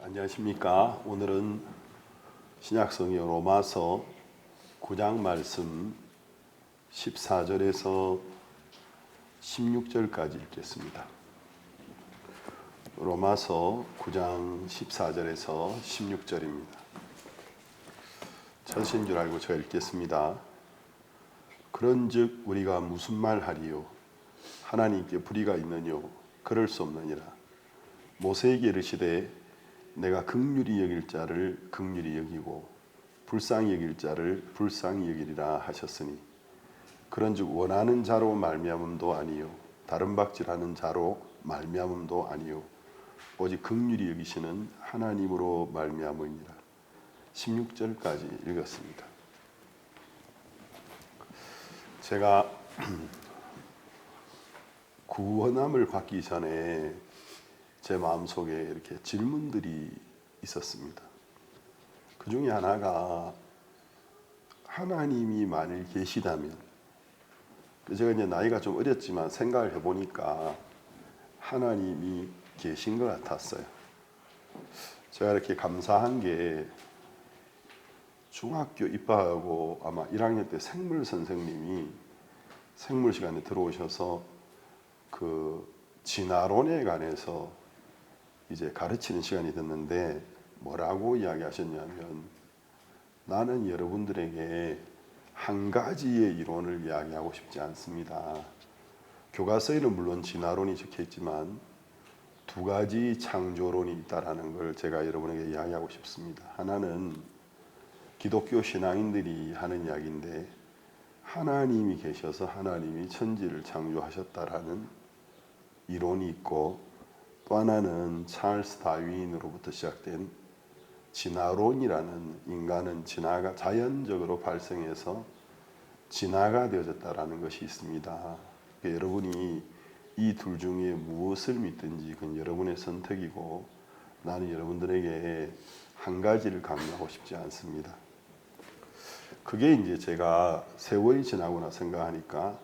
안녕하십니까. 오늘은 신약성경 로마서 9장 말씀 14절에서 16절까지 읽겠습니다. 로마서 9장 14절에서 16절입니다. 천신 줄 알고 제가 읽겠습니다. 그런즉 우리가 무슨 말 하리요? 하나님께 불의가 있느뇨? 그럴 수 없느니라. 모세에게 이르시되 내가 긍휼히 여길 자를 긍휼히 여기고 불쌍히 여길 자를 불쌍히 여기리라 하셨으니 그런즉 원하는 자로 말미암음도 아니요 다른 박질하는 자로 말미암음도 아니요 오직 긍휼히 여기시는 하나님으로 말미암으니라. 16절까지 읽었습니다. 제가 구원함을 받기 전에 제 마음속에 이렇게 질문들이 있었습니다. 그 중에 하나가 하나님이 만일 계시다면, 제가 이제 나이가 좀 어렸지만 생각을 해보니까 하나님이 계신 것 같았어요. 제가 이렇게 감사한 게 중학교 입학하고 아마 1학년 때 생물 선생님이 생물 시간에 들어오셔서 그 진화론에 관해서 이제 가르치는 시간이 됐는데 뭐라고 이야기하셨냐면, 나는 여러분들에게 한 가지의 이론을 이야기하고 싶지 않습니다. 교과서에는 물론 진화론이 적혀 있지만 두 가지 창조론이 있다라는 걸 제가 여러분에게 이야기하고 싶습니다. 하나는 기독교 신앙인들이 하는 이야기인데, 하나님이 계셔서 하나님이 천지를 창조하셨다라는 이론이 있고, 또 하나는 찰스 다윈으로부터 시작된 진화론이라는, 인간은 진화가 자연적으로 발생해서 진화가 되어졌다라는 것이 있습니다. 여러분이 이 둘 중에 무엇을 믿든지 그건 여러분의 선택이고, 나는 여러분들에게 한 가지를 강요하고 싶지 않습니다. 그게 이제 제가 세월이 지나고나 생각하니까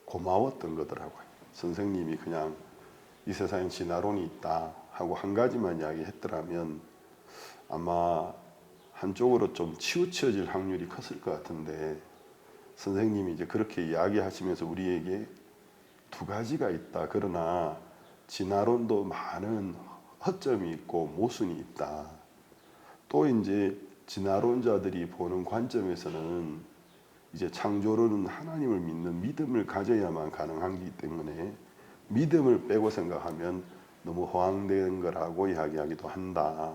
고마웠던 거더라고요. 선생님이 그냥 이 세상에 진화론이 있다 하고 한 가지만 이야기했더라면 아마 한쪽으로 좀 치우쳐질 확률이 컸을 것 같은데, 선생님이 이제 그렇게 이야기하시면서 우리에게 두 가지가 있다. 그러나 진화론도 많은 허점이 있고 모순이 있다. 또 이제 진화론자들이 보는 관점에서는 이제 창조론은 하나님을 믿는 믿음을 가져야만 가능한 거기 때문에 믿음을 빼고 생각하면 너무 허황된 거라고 이야기하기도 한다.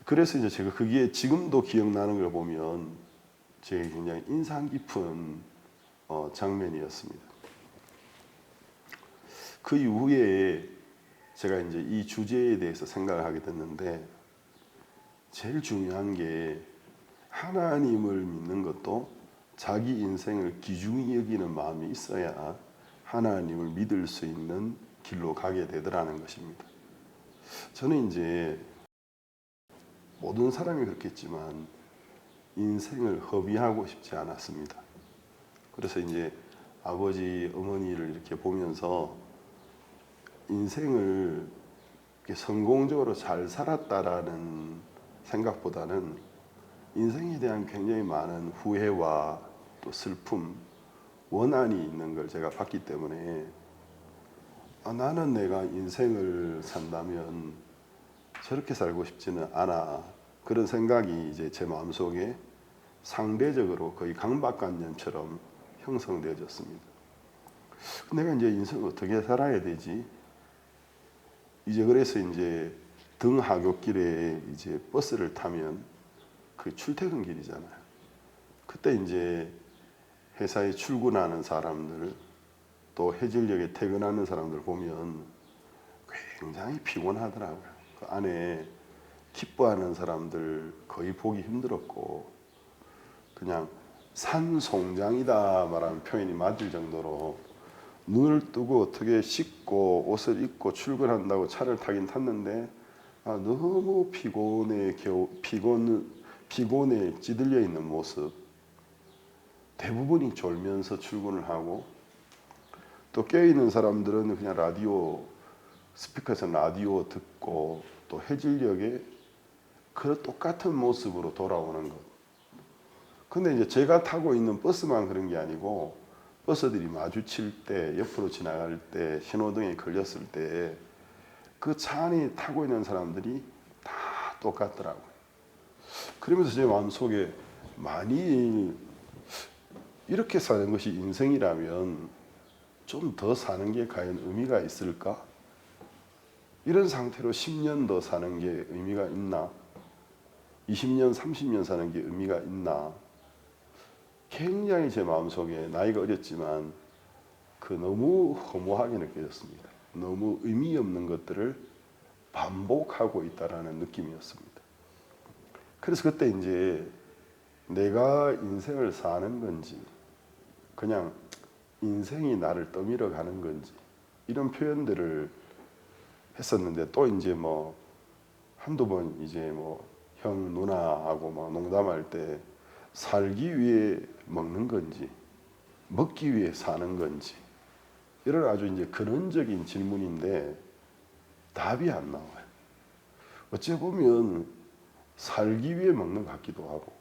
그래서 이제 제가 그게 지금도 기억나는 걸 보면 제게 굉장히 인상 깊은 장면이었습니다. 그 이후에 제가 이제 이 주제에 대해서 생각을 하게 됐는데, 제일 중요한 게 하나님을 믿는 것도 자기 인생을 귀중히 여기는 마음이 있어야 하나님을 믿을 수 있는 길로 가게 되더라는 것입니다. 저는 이제 모든 사람이 그렇겠지만 인생을 허비하고 싶지 않았습니다. 그래서 이제 아버지, 어머니를 이렇게 보면서 인생을 이렇게 성공적으로 잘 살았다라는 생각보다는 인생에 대한 굉장히 많은 후회와 또 슬픔, 원한이 있는 걸 제가 봤기 때문에 나는 내가 인생을 산다면 저렇게 살고 싶지는 않아. 그런 생각이 이제 제 마음속에 상대적으로 거의 강박관념처럼 형성되어졌습니다. 내가 이제 인생을 어떻게 살아야 되지? 이제 그래서 이제 등하굣길에 이제 버스를 타면 그 출퇴근길이잖아요. 그때 이제 회사에 출근하는 사람들, 또 해질녘에 퇴근하는 사람들 보면 굉장히 피곤하더라고요. 그 안에 기뻐하는 사람들 거의 보기 힘들었고, 그냥 산송장이다 말하는 표현이 맞을 정도로 눈을 뜨고 어떻게 씻고 옷을 입고 출근한다고 차를 타긴 탔는데 너무 피곤에 찌들려 있는 모습, 대부분이 졸면서 출근을 하고, 또 깨어있는 사람들은 그냥 라디오 스피커에서 라디오 듣고 또 해질녘에 그 똑같은 모습으로 돌아오는 것. 근데 이제 제가 타고 있는 버스만 그런 게 아니고 버스들이 마주칠 때, 옆으로 지나갈 때, 신호등에 걸렸을 때 그 차 안에 타고 있는 사람들이 다 똑같더라고요. 그러면서 제 마음속에 많이 이렇게 사는 것이 인생이라면 좀 더 사는 게 과연 의미가 있을까? 이런 상태로 10년 더 사는 게 의미가 있나? 20년, 30년 사는 게 의미가 있나? 굉장히 제 마음속에 나이가 어렸지만 너무 허무하게 느껴졌습니다. 너무 의미 없는 것들을 반복하고 있다라는 느낌이었습니다. 그래서 그때 이제 내가 인생을 사는 건지 그냥 인생이 나를 떠밀어 가는 건지 이런 표현들을 했었는데 또 이제 뭐 한두 번 이제 뭐 형 누나하고 막 농담할 때 살기 위해 먹는 건지 먹기 위해 사는 건지 이런 아주 이제 근원적인 질문인데 답이 안 나와요. 어찌 보면 살기 위해 먹는 것 같기도 하고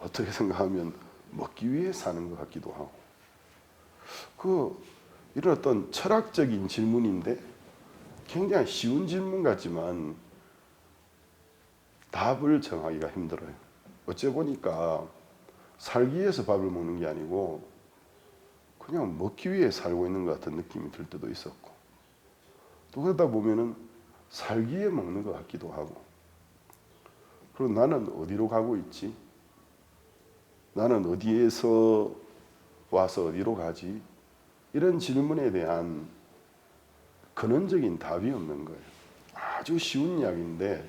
어떻게 생각하면 먹기 위해 사는 것 같기도 하고 이런 어떤 철학적인 질문인데 굉장히 쉬운 질문 같지만 답을 정하기가 힘들어요. 어째 보니까 살기 위해서 밥을 먹는 게 아니고 그냥 먹기 위해 살고 있는 것 같은 느낌이 들 때도 있었고 또 그러다 보면은 살기 위해 먹는 것 같기도 하고 그리고 나는 어디로 가고 있지? 나는 어디에서 와서 어디로 가지? 이런 질문에 대한 근원적인 답이 없는 거예요. 아주 쉬운 이야기인데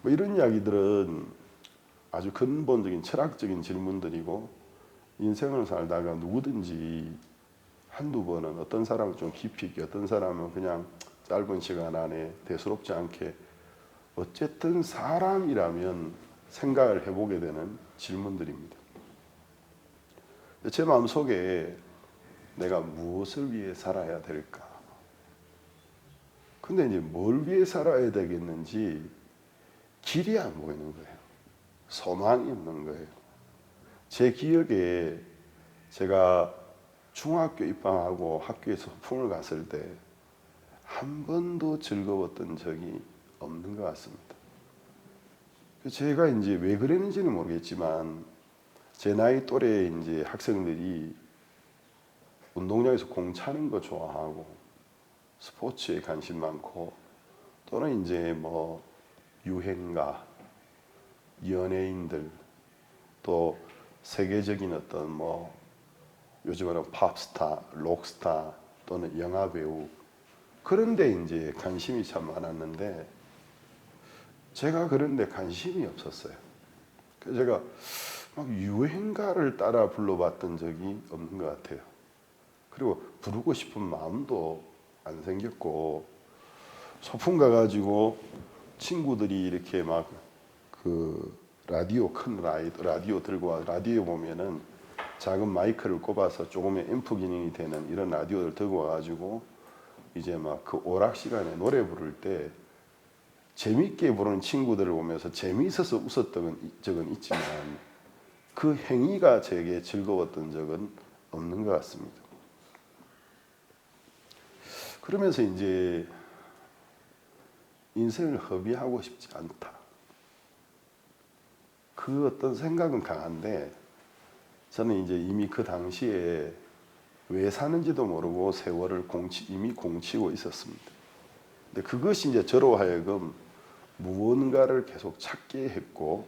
뭐 이런 이야기들은 아주 근본적인 철학적인 질문들이고 인생을 살다가 누구든지 한두 번은 어떤 사람은 좀 깊이 있게 어떤 사람은 그냥 짧은 시간 안에 대수롭지 않게 어쨌든 사람이라면 생각을 해보게 되는 질문들입니다. 제 마음속에 내가 무엇을 위해 살아야 될까? 근데 이제 뭘 위해 살아야 되겠는지 길이 안 보이는 거예요. 소망이 없는 거예요. 제 기억에 제가 중학교 입학하고 학교에서 소풍을 갔을 때 한 번도 즐거웠던 적이 없는 것 같습니다. 제가 이제 왜 그랬는지는 모르겠지만 제 나이 또래 이제 학생들이 운동장에서 공 차는 거 좋아하고 스포츠에 관심 많고 또는 이제 뭐 유행가, 연예인들 또 세계적인 어떤 뭐 요즘에는 팝스타, 록스타 또는 영화배우 그런데 이제 관심이 참 많았는데 제가 그런데 관심이 없었어요. 그래서 제가 막 유행가를 따라 불러봤던 적이 없는 것 같아요. 그리고 부르고 싶은 마음도 안 생겼고 소풍 가가지고 친구들이 이렇게 막 그 라디오 큰 라디오 들고 와 라디오 보면은 작은 마이크를 꼽아서 조금의 앰프 기능이 되는 이런 라디오를 들고 와가지고 이제 막 그 오락 시간에 노래 부를 때 재밌게 부르는 친구들을 보면서 재미있어서 웃었던 적은 있지만 그 행위가 제게 즐거웠던 적은 없는 것 같습니다. 그러면서 이제 인생을 허비하고 싶지 않다. 그 어떤 생각은 강한데 저는 이제 이미 그 당시에 왜 사는지도 모르고 세월을 이미 공치고 있었습니다. 근데 그것이 이제 저로 하여금 무언가를 계속 찾게 했고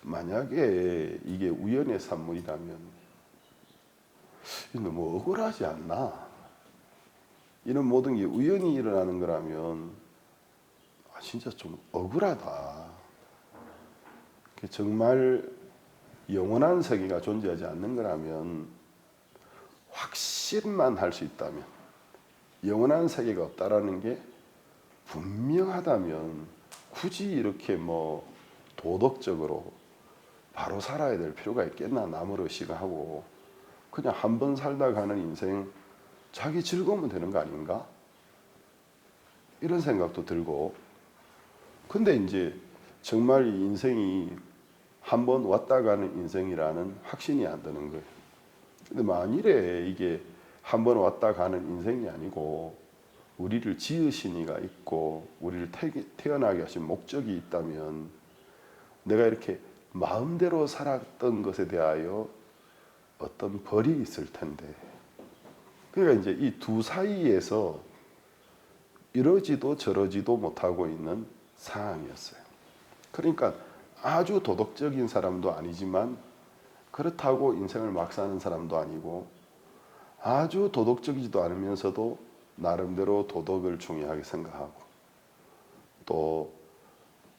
만약에 이게 우연의 산물이라면 너무 억울하지 않나? 이런 모든 게 우연히 일어나는 거라면 진짜 좀 억울하다. 정말 영원한 세계가 존재하지 않는 거라면 확신만 할 수 있다면 영원한 세계가 없다라는 게 분명하다면 굳이 이렇게 뭐 도덕적으로 바로 살아야 될 필요가 있겠나 남으로시가 하고 그냥 한 번 살다 가는 인생 자기 즐거우면 되는 거 아닌가? 이런 생각도 들고. 근데 이제 정말 이 인생이 한 번 왔다 가는 인생이라는 확신이 안 드는 거예요. 근데 만일에 이게 한 번 왔다 가는 인생이 아니고 우리를 지으신 이가 있고 우리를 태어나게 하신 목적이 있다면 내가 이렇게 마음대로 살았던 것에 대하여 어떤 벌이 있을 텐데, 그러니까 이제 이 두 사이에서 이러지도 저러지도 못하고 있는 상황이었어요. 그러니까 아주 도덕적인 사람도 아니지만 그렇다고 인생을 막 사는 사람도 아니고, 아주 도덕적이지도 않으면서도 나름대로 도덕을 중요하게 생각하고 또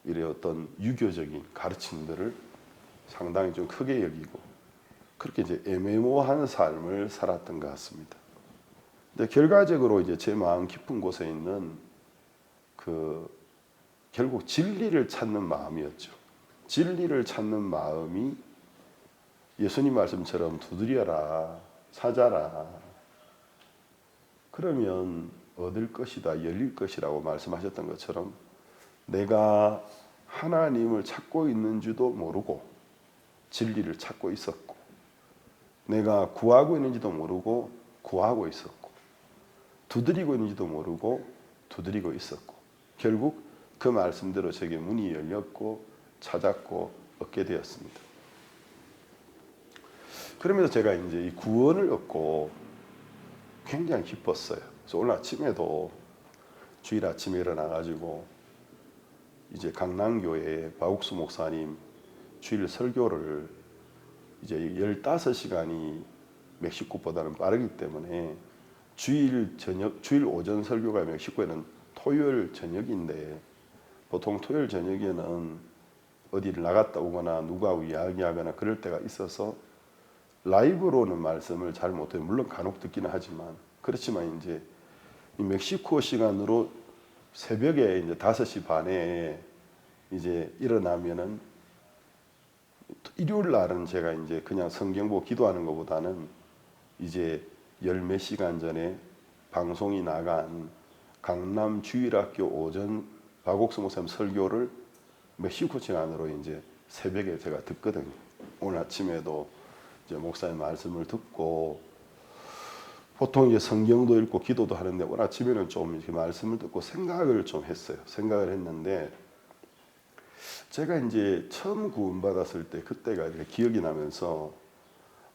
이래 어떤 유교적인 가르침들을 상당히 좀 크게 여기고, 그렇게 이제 애매모호한 삶을 살았던 것 같습니다. 근데 결과적으로 이제 제 마음 깊은 곳에 있는 결국 진리를 찾는 마음이었죠. 진리를 찾는 마음이 예수님 말씀처럼 두드려라, 찾아라. 그러면 얻을 것이다, 열릴 것이라고 말씀하셨던 것처럼 내가 하나님을 찾고 있는 줄도 모르고 진리를 찾고 있었고, 내가 구하고 있는지도 모르고 구하고 있었고, 두드리고 있는지도 모르고 두드리고 있었고, 결국 그 말씀대로 제게 문이 열렸고 찾았고 얻게 되었습니다. 그러면서 제가 이제 이 구원을 얻고 굉장히 기뻤어요. 그래서 오늘 아침에도 주일 아침에 일어나가지고 이제 강남교회 박옥수 목사님 주일 설교를 이제 15시간이 멕시코보다는 빠르기 때문에 주일 오전 설교가 멕시코에는 토요일 저녁인데, 보통 토요일 저녁에는 어디를 나갔다 오거나 누구하고 이야기하거나 그럴 때가 있어서 라이브로는 말씀을 잘 못해요. 물론 간혹 듣기는 하지만, 그렇지만 이제 이 멕시코 시간으로 새벽에 이제 5시 반에 이제 일어나면은, 일요일 날은 제가 이제 그냥 성경 보고 기도하는 것보다는 이제 열 몇 시간 전에 방송이 나간 강남 주일학교 오전 박옥수 목사님 설교를 멕시코 시간으로 이제 새벽에 제가 듣거든요. 오늘 아침에도 이제 목사님 말씀을 듣고, 보통 이제 성경도 읽고 기도도 하는데 오늘 아침에는 좀 이렇게 말씀을 듣고 생각을 좀 했어요. 생각을 했는데, 제가 이제 처음 구원받았을 때 그때가 이렇게 기억이 나면서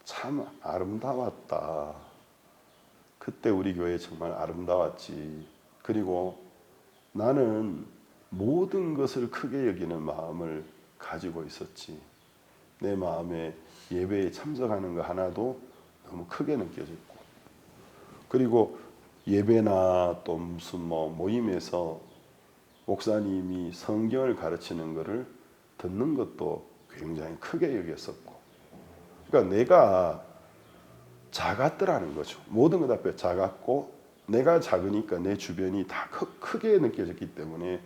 참 아름다웠다. 그때 우리 교회 정말 아름다웠지. 그리고 나는 모든 것을 크게 여기는 마음을 가지고 있었지. 내 마음에 예배에 참석하는 거 하나도 너무 크게 느껴졌고, 그리고 예배나 또 무슨 모임에서 목사님이 성경을 가르치는 것을 듣는 것도 굉장히 크게 여겼었고, 그러니까 내가 작았더라는 거죠. 모든 것 앞에 작았고, 내가 작으니까 내 주변이 다 크게 느껴졌기 때문에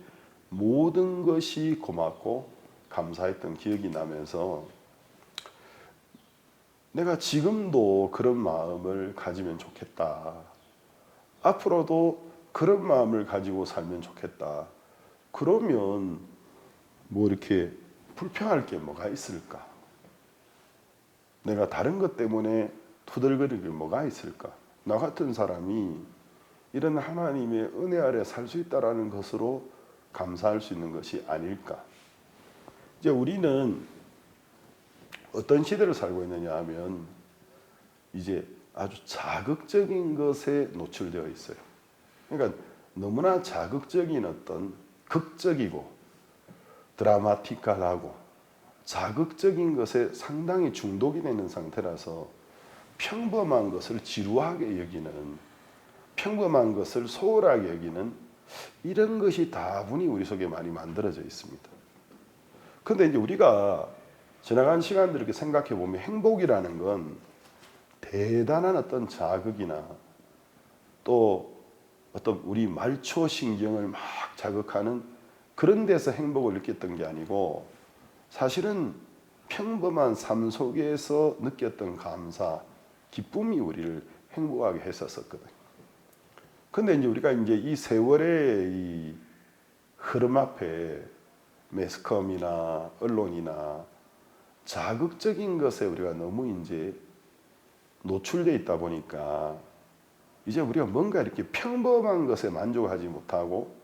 모든 것이 고맙고 감사했던 기억이 나면서, 내가 지금도 그런 마음을 가지면 좋겠다. 앞으로도 그런 마음을 가지고 살면 좋겠다. 그러면 뭐 이렇게 불평할 게 뭐가 있을까? 내가 다른 것 때문에 투덜거릴 게 뭐가 있을까? 나 같은 사람이 이런 하나님의 은혜 아래 살 수 있다라는 것으로 감사할 수 있는 것이 아닐까? 이제 우리는 어떤 시대를 살고 있느냐 하면 이제 아주 자극적인 것에 노출되어 있어요. 그러니까 너무나 자극적인 어떤 극적이고 드라마티컬하고 자극적인 것에 상당히 중독이 되는 상태라서 평범한 것을 지루하게 여기는, 평범한 것을 소홀하게 여기는 이런 것이 다분히 우리 속에 많이 만들어져 있습니다. 그런데 이제 우리가 지나간 시간들 이렇게 생각해 보면 행복이라는 건 대단한 어떤 자극이나 또 어떤 우리 말초 신경을 막 자극하는 그런 데서 행복을 느꼈던 게 아니고, 사실은 평범한 삶 속에서 느꼈던 감사, 기쁨이 우리를 행복하게 했었거든요. 근데 이제 우리가 이제 이 세월의 이 흐름 앞에 매스컴이나 언론이나 자극적인 것에 우리가 너무 이제 노출돼 있다 보니까 이제 우리가 뭔가 이렇게 평범한 것에 만족하지 못하고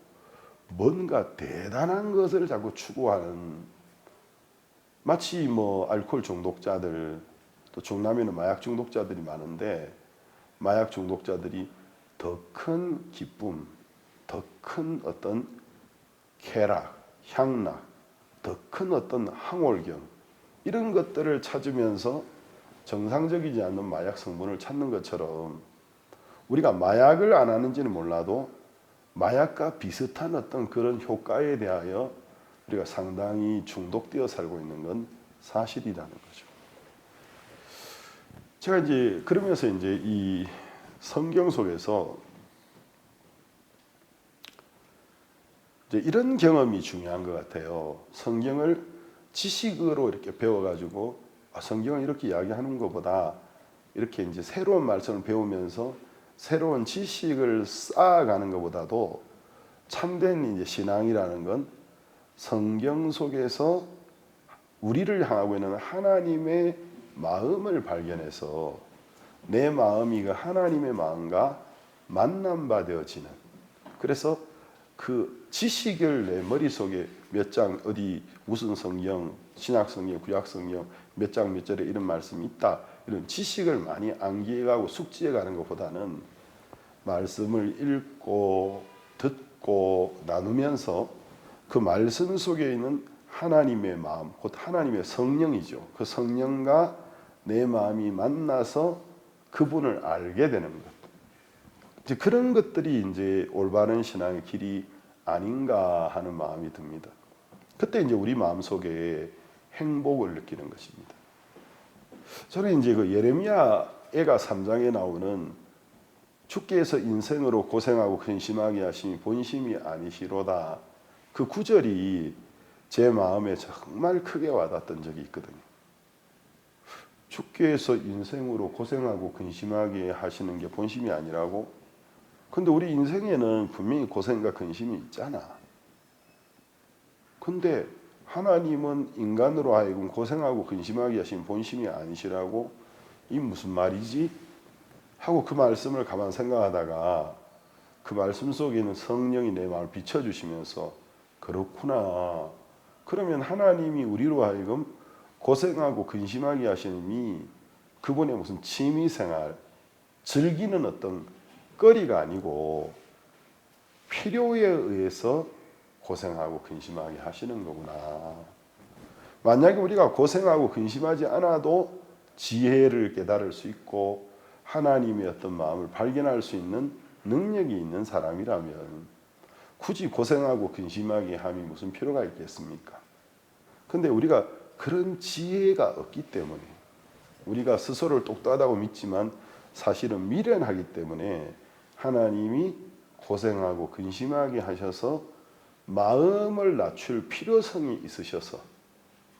뭔가 대단한 것을 자꾸 추구하는, 마치 뭐 알코올 중독자들, 또 중남에는 마약 중독자들이 많은데 마약 중독자들이 더 큰 기쁨, 더 큰 어떤 쾌락, 향락, 더 큰 어떤 항월경, 이런 것들을 찾으면서 정상적이지 않는 마약 성분을 찾는 것처럼 우리가 마약을 안 하는지는 몰라도 마약과 비슷한 어떤 그런 효과에 대하여 우리가 상당히 중독되어 살고 있는 건 사실이라는 거죠. 제가 이제 그러면서 이제 이 성경 속에서 이제 이런 경험이 중요한 것 같아요. 성경을 지식으로 이렇게 배워가지고 성경을 이렇게 이야기하는 것보다 이렇게 이제 새로운 말씀을 배우면서 새로운 지식을 쌓아가는 것보다도 참된 이제 신앙이라는 건 성경 속에서 우리를 향하고 있는 하나님의 마음을 발견해서 내 마음이 그 하나님의 마음과 만남바 되어지는, 그래서 그 지식을 내 머릿속에 몇 장 어디 무슨 성경, 신약 성경, 구약 성경 몇 장 몇 절에 이런 말씀이 있다, 이런 지식을 많이 암기해가고 숙지해가는 것보다는 말씀을 읽고 듣고 나누면서 그 말씀 속에 있는 하나님의 마음, 곧 하나님의 성령이죠. 그 성령과 내 마음이 만나서 그분을 알게 되는 것. 이제 그런 것들이 이제 올바른 신앙의 길이 아닌가 하는 마음이 듭니다. 그때 이제 우리 마음 속에 행복을 느끼는 것입니다. 저는 이제 그 예레미야애가 3장에 나오는 주께서 인생으로 고생하고 근심하게 하심이 본심이 아니시로다, 그 구절이 제 마음에 정말 크게 와닿았던 적이 있거든요. 주께서 인생으로 고생하고 근심하게 하시는 게 본심이 아니라고? 근데 우리 인생에는 분명히 고생과 근심이 있잖아. 근데 하나님은 인간으로 하여금 고생하고 근심하게 하신 본심이 아니시라고? 이 무슨 말이지? 하고 그 말씀을 가만 생각하다가 그 말씀 속에 있는 성령이 내 마음을 비춰주시면서 그렇구나. 그러면 하나님이 우리로 하여금 고생하고 근심하게 하시니 그분의 무슨 취미생활, 즐기는 어떤 거리가 아니고 필요에 의해서 고생하고 근심하게 하시는 거구나. 만약에 우리가 고생하고 근심하지 않아도 지혜를 깨달을 수 있고 하나님의 어떤 마음을 발견할 수 있는 능력이 있는 사람이라면 굳이 고생하고 근심하게 함이 무슨 필요가 있겠습니까? 근데 우리가 그런 지혜가 없기 때문에, 우리가 스스로를 똑똑하다고 믿지만 사실은 미련하기 때문에 하나님이 고생하고 근심하게 하셔서 마음을 낮출 필요성이 있으셔서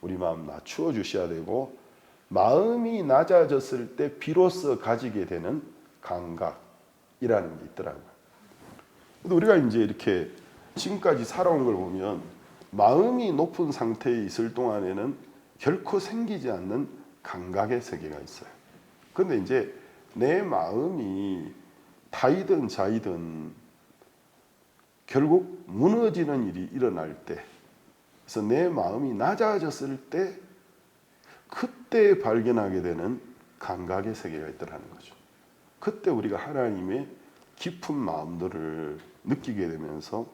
우리 마음 낮추어 주셔야 되고, 마음이 낮아졌을 때 비로소 가지게 되는 감각이라는 게 있더라고요. 근데 우리가 이제 이렇게 지금까지 살아온 걸 보면 마음이 높은 상태에 있을 동안에는 결코 생기지 않는 감각의 세계가 있어요. 근데 이제 내 마음이 타이든 자이든 결국 무너지는 일이 일어날 때, 그래서 내 마음이 낮아졌을 때 그때 발견하게 되는 감각의 세계가 있더라는 거죠. 그때 우리가 하나님의 깊은 마음들을 느끼게 되면서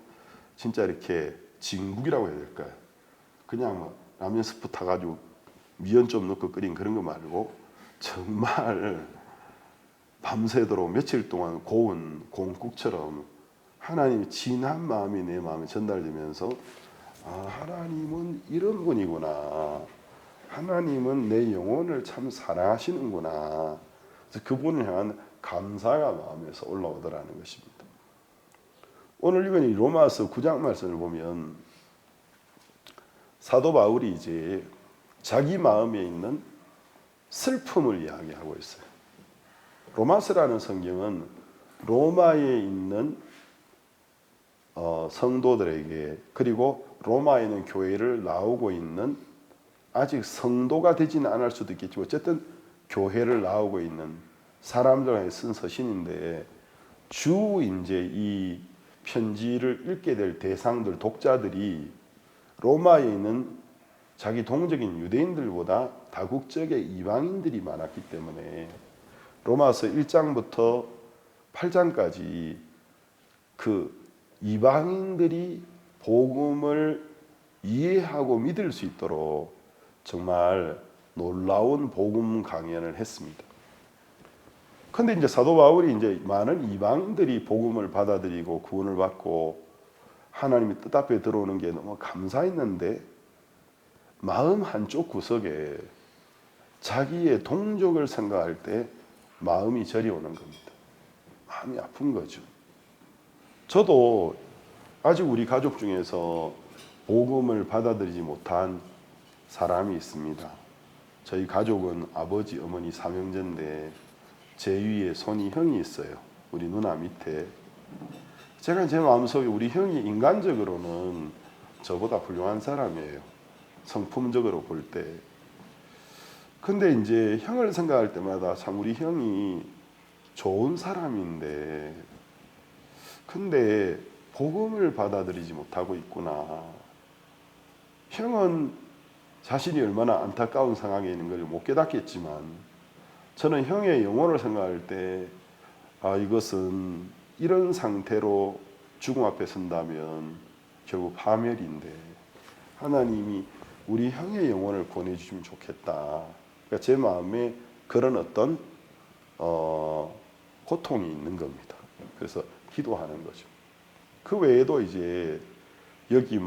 진짜 이렇게 진국이라고 해야 될까요? 그냥 뭐 라면 스프 타가지고 미연 좀 넣고 끓인 그런 거 말고 정말 밤새도록 며칠 동안 고운 고운국처럼 하나님의 진한 마음이 내 마음에 전달되면서 하나님은 이런 분이구나. 하나님은 내 영혼을 참 사랑하시는구나. 그래서 그분을 향한 감사가 마음에서 올라오더라는 것입니다. 오늘 읽은 이 로마서 9장 말씀을 보면 사도 바울이 이제 자기 마음에 있는 슬픔을 이야기하고 있어요. 로마서라는 성경은 로마에 있는 성도들에게, 그리고 로마에 있는 교회를 나오고 있는 아직 성도가 되지는 않을 수도 있겠지만 어쨌든 교회를 나오고 있는 사람들에게 쓴 서신인데, 이제 이 편지를 읽게 될 대상들, 독자들이 로마에 있는 자기 동적인 유대인들보다 다국적의 이방인들이 많았기 때문에 로마서 1장부터 8장까지 그 이방인들이 복음을 이해하고 믿을 수 있도록 정말 놀라운 복음 강연을 했습니다. 근데 이제 사도 바울이 이제 많은 이방인들이 복음을 받아들이고 구원을 받고 하나님의 뜻 앞에 들어오는 게 너무 감사했는데, 마음 한쪽 구석에 자기의 동족을 생각할 때 마음이 저리 오는 겁니다. 마음이 아픈 거죠. 저도 아직 우리 가족 중에서 복음을 받아들이지 못한 사람이 있습니다. 저희 가족은 아버지, 어머니 삼형제인데 제 위에 손이 형이 있어요. 우리 누나 밑에. 제가 제 마음속에 우리 형이 인간적으로는 저보다 훌륭한 사람이에요. 성품적으로 볼 때. 근데 이제 형을 생각할 때마다 참 우리 형이 좋은 사람인데, 근데 복음을 받아들이지 못하고 있구나. 형은 자신이 얼마나 안타까운 상황에 있는 걸 못 깨닫겠지만, 저는 형의 영혼을 생각할 때 이것은 이런 상태로 죽음 앞에 선다면 결국 파멸인데 하나님이 우리 형의 영혼을 보내주시면 좋겠다. 그러니까 제 마음에 그런 어떤 고통이 있는 겁니다. 그래서 기도하는 거죠. 그 외에도 이제 여기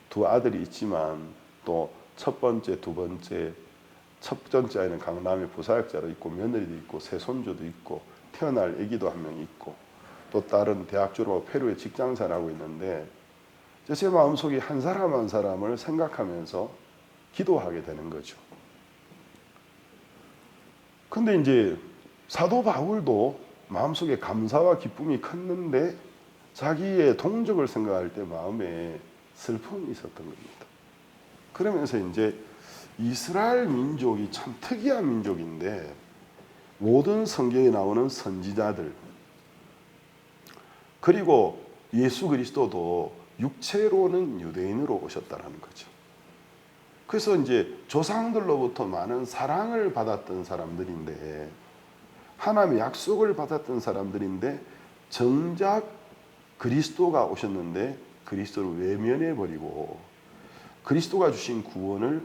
두 아들이 있지만 또 첫 번째, 두 번째, 첫 번째 아이는 강남에 부사역자로 있고 며느리도 있고 새손주도 있고 태어날 아기도 한 명 있고 또 다른 대학 졸업하고 페루에 직장생활하고 있는데, 제 마음속에 한 사람 한 사람을 생각하면서 기도하게 되는 거죠. 근데 이제 사도 바울도 마음속에 감사와 기쁨이 컸는데 자기의 동족을 생각할 때 마음에 슬픔이 있었던 겁니다. 그러면서 이제 이스라엘 민족이 참 특이한 민족인데 모든 성경에 나오는 선지자들, 그리고 예수 그리스도도 육체로는 유대인으로 오셨다는 거죠. 그래서 이제 조상들로부터 많은 사랑을 받았던 사람들인데, 하나님의 약속을 받았던 사람들인데 정작 그리스도가 오셨는데 그리스도를 외면해버리고 그리스도가 주신 구원을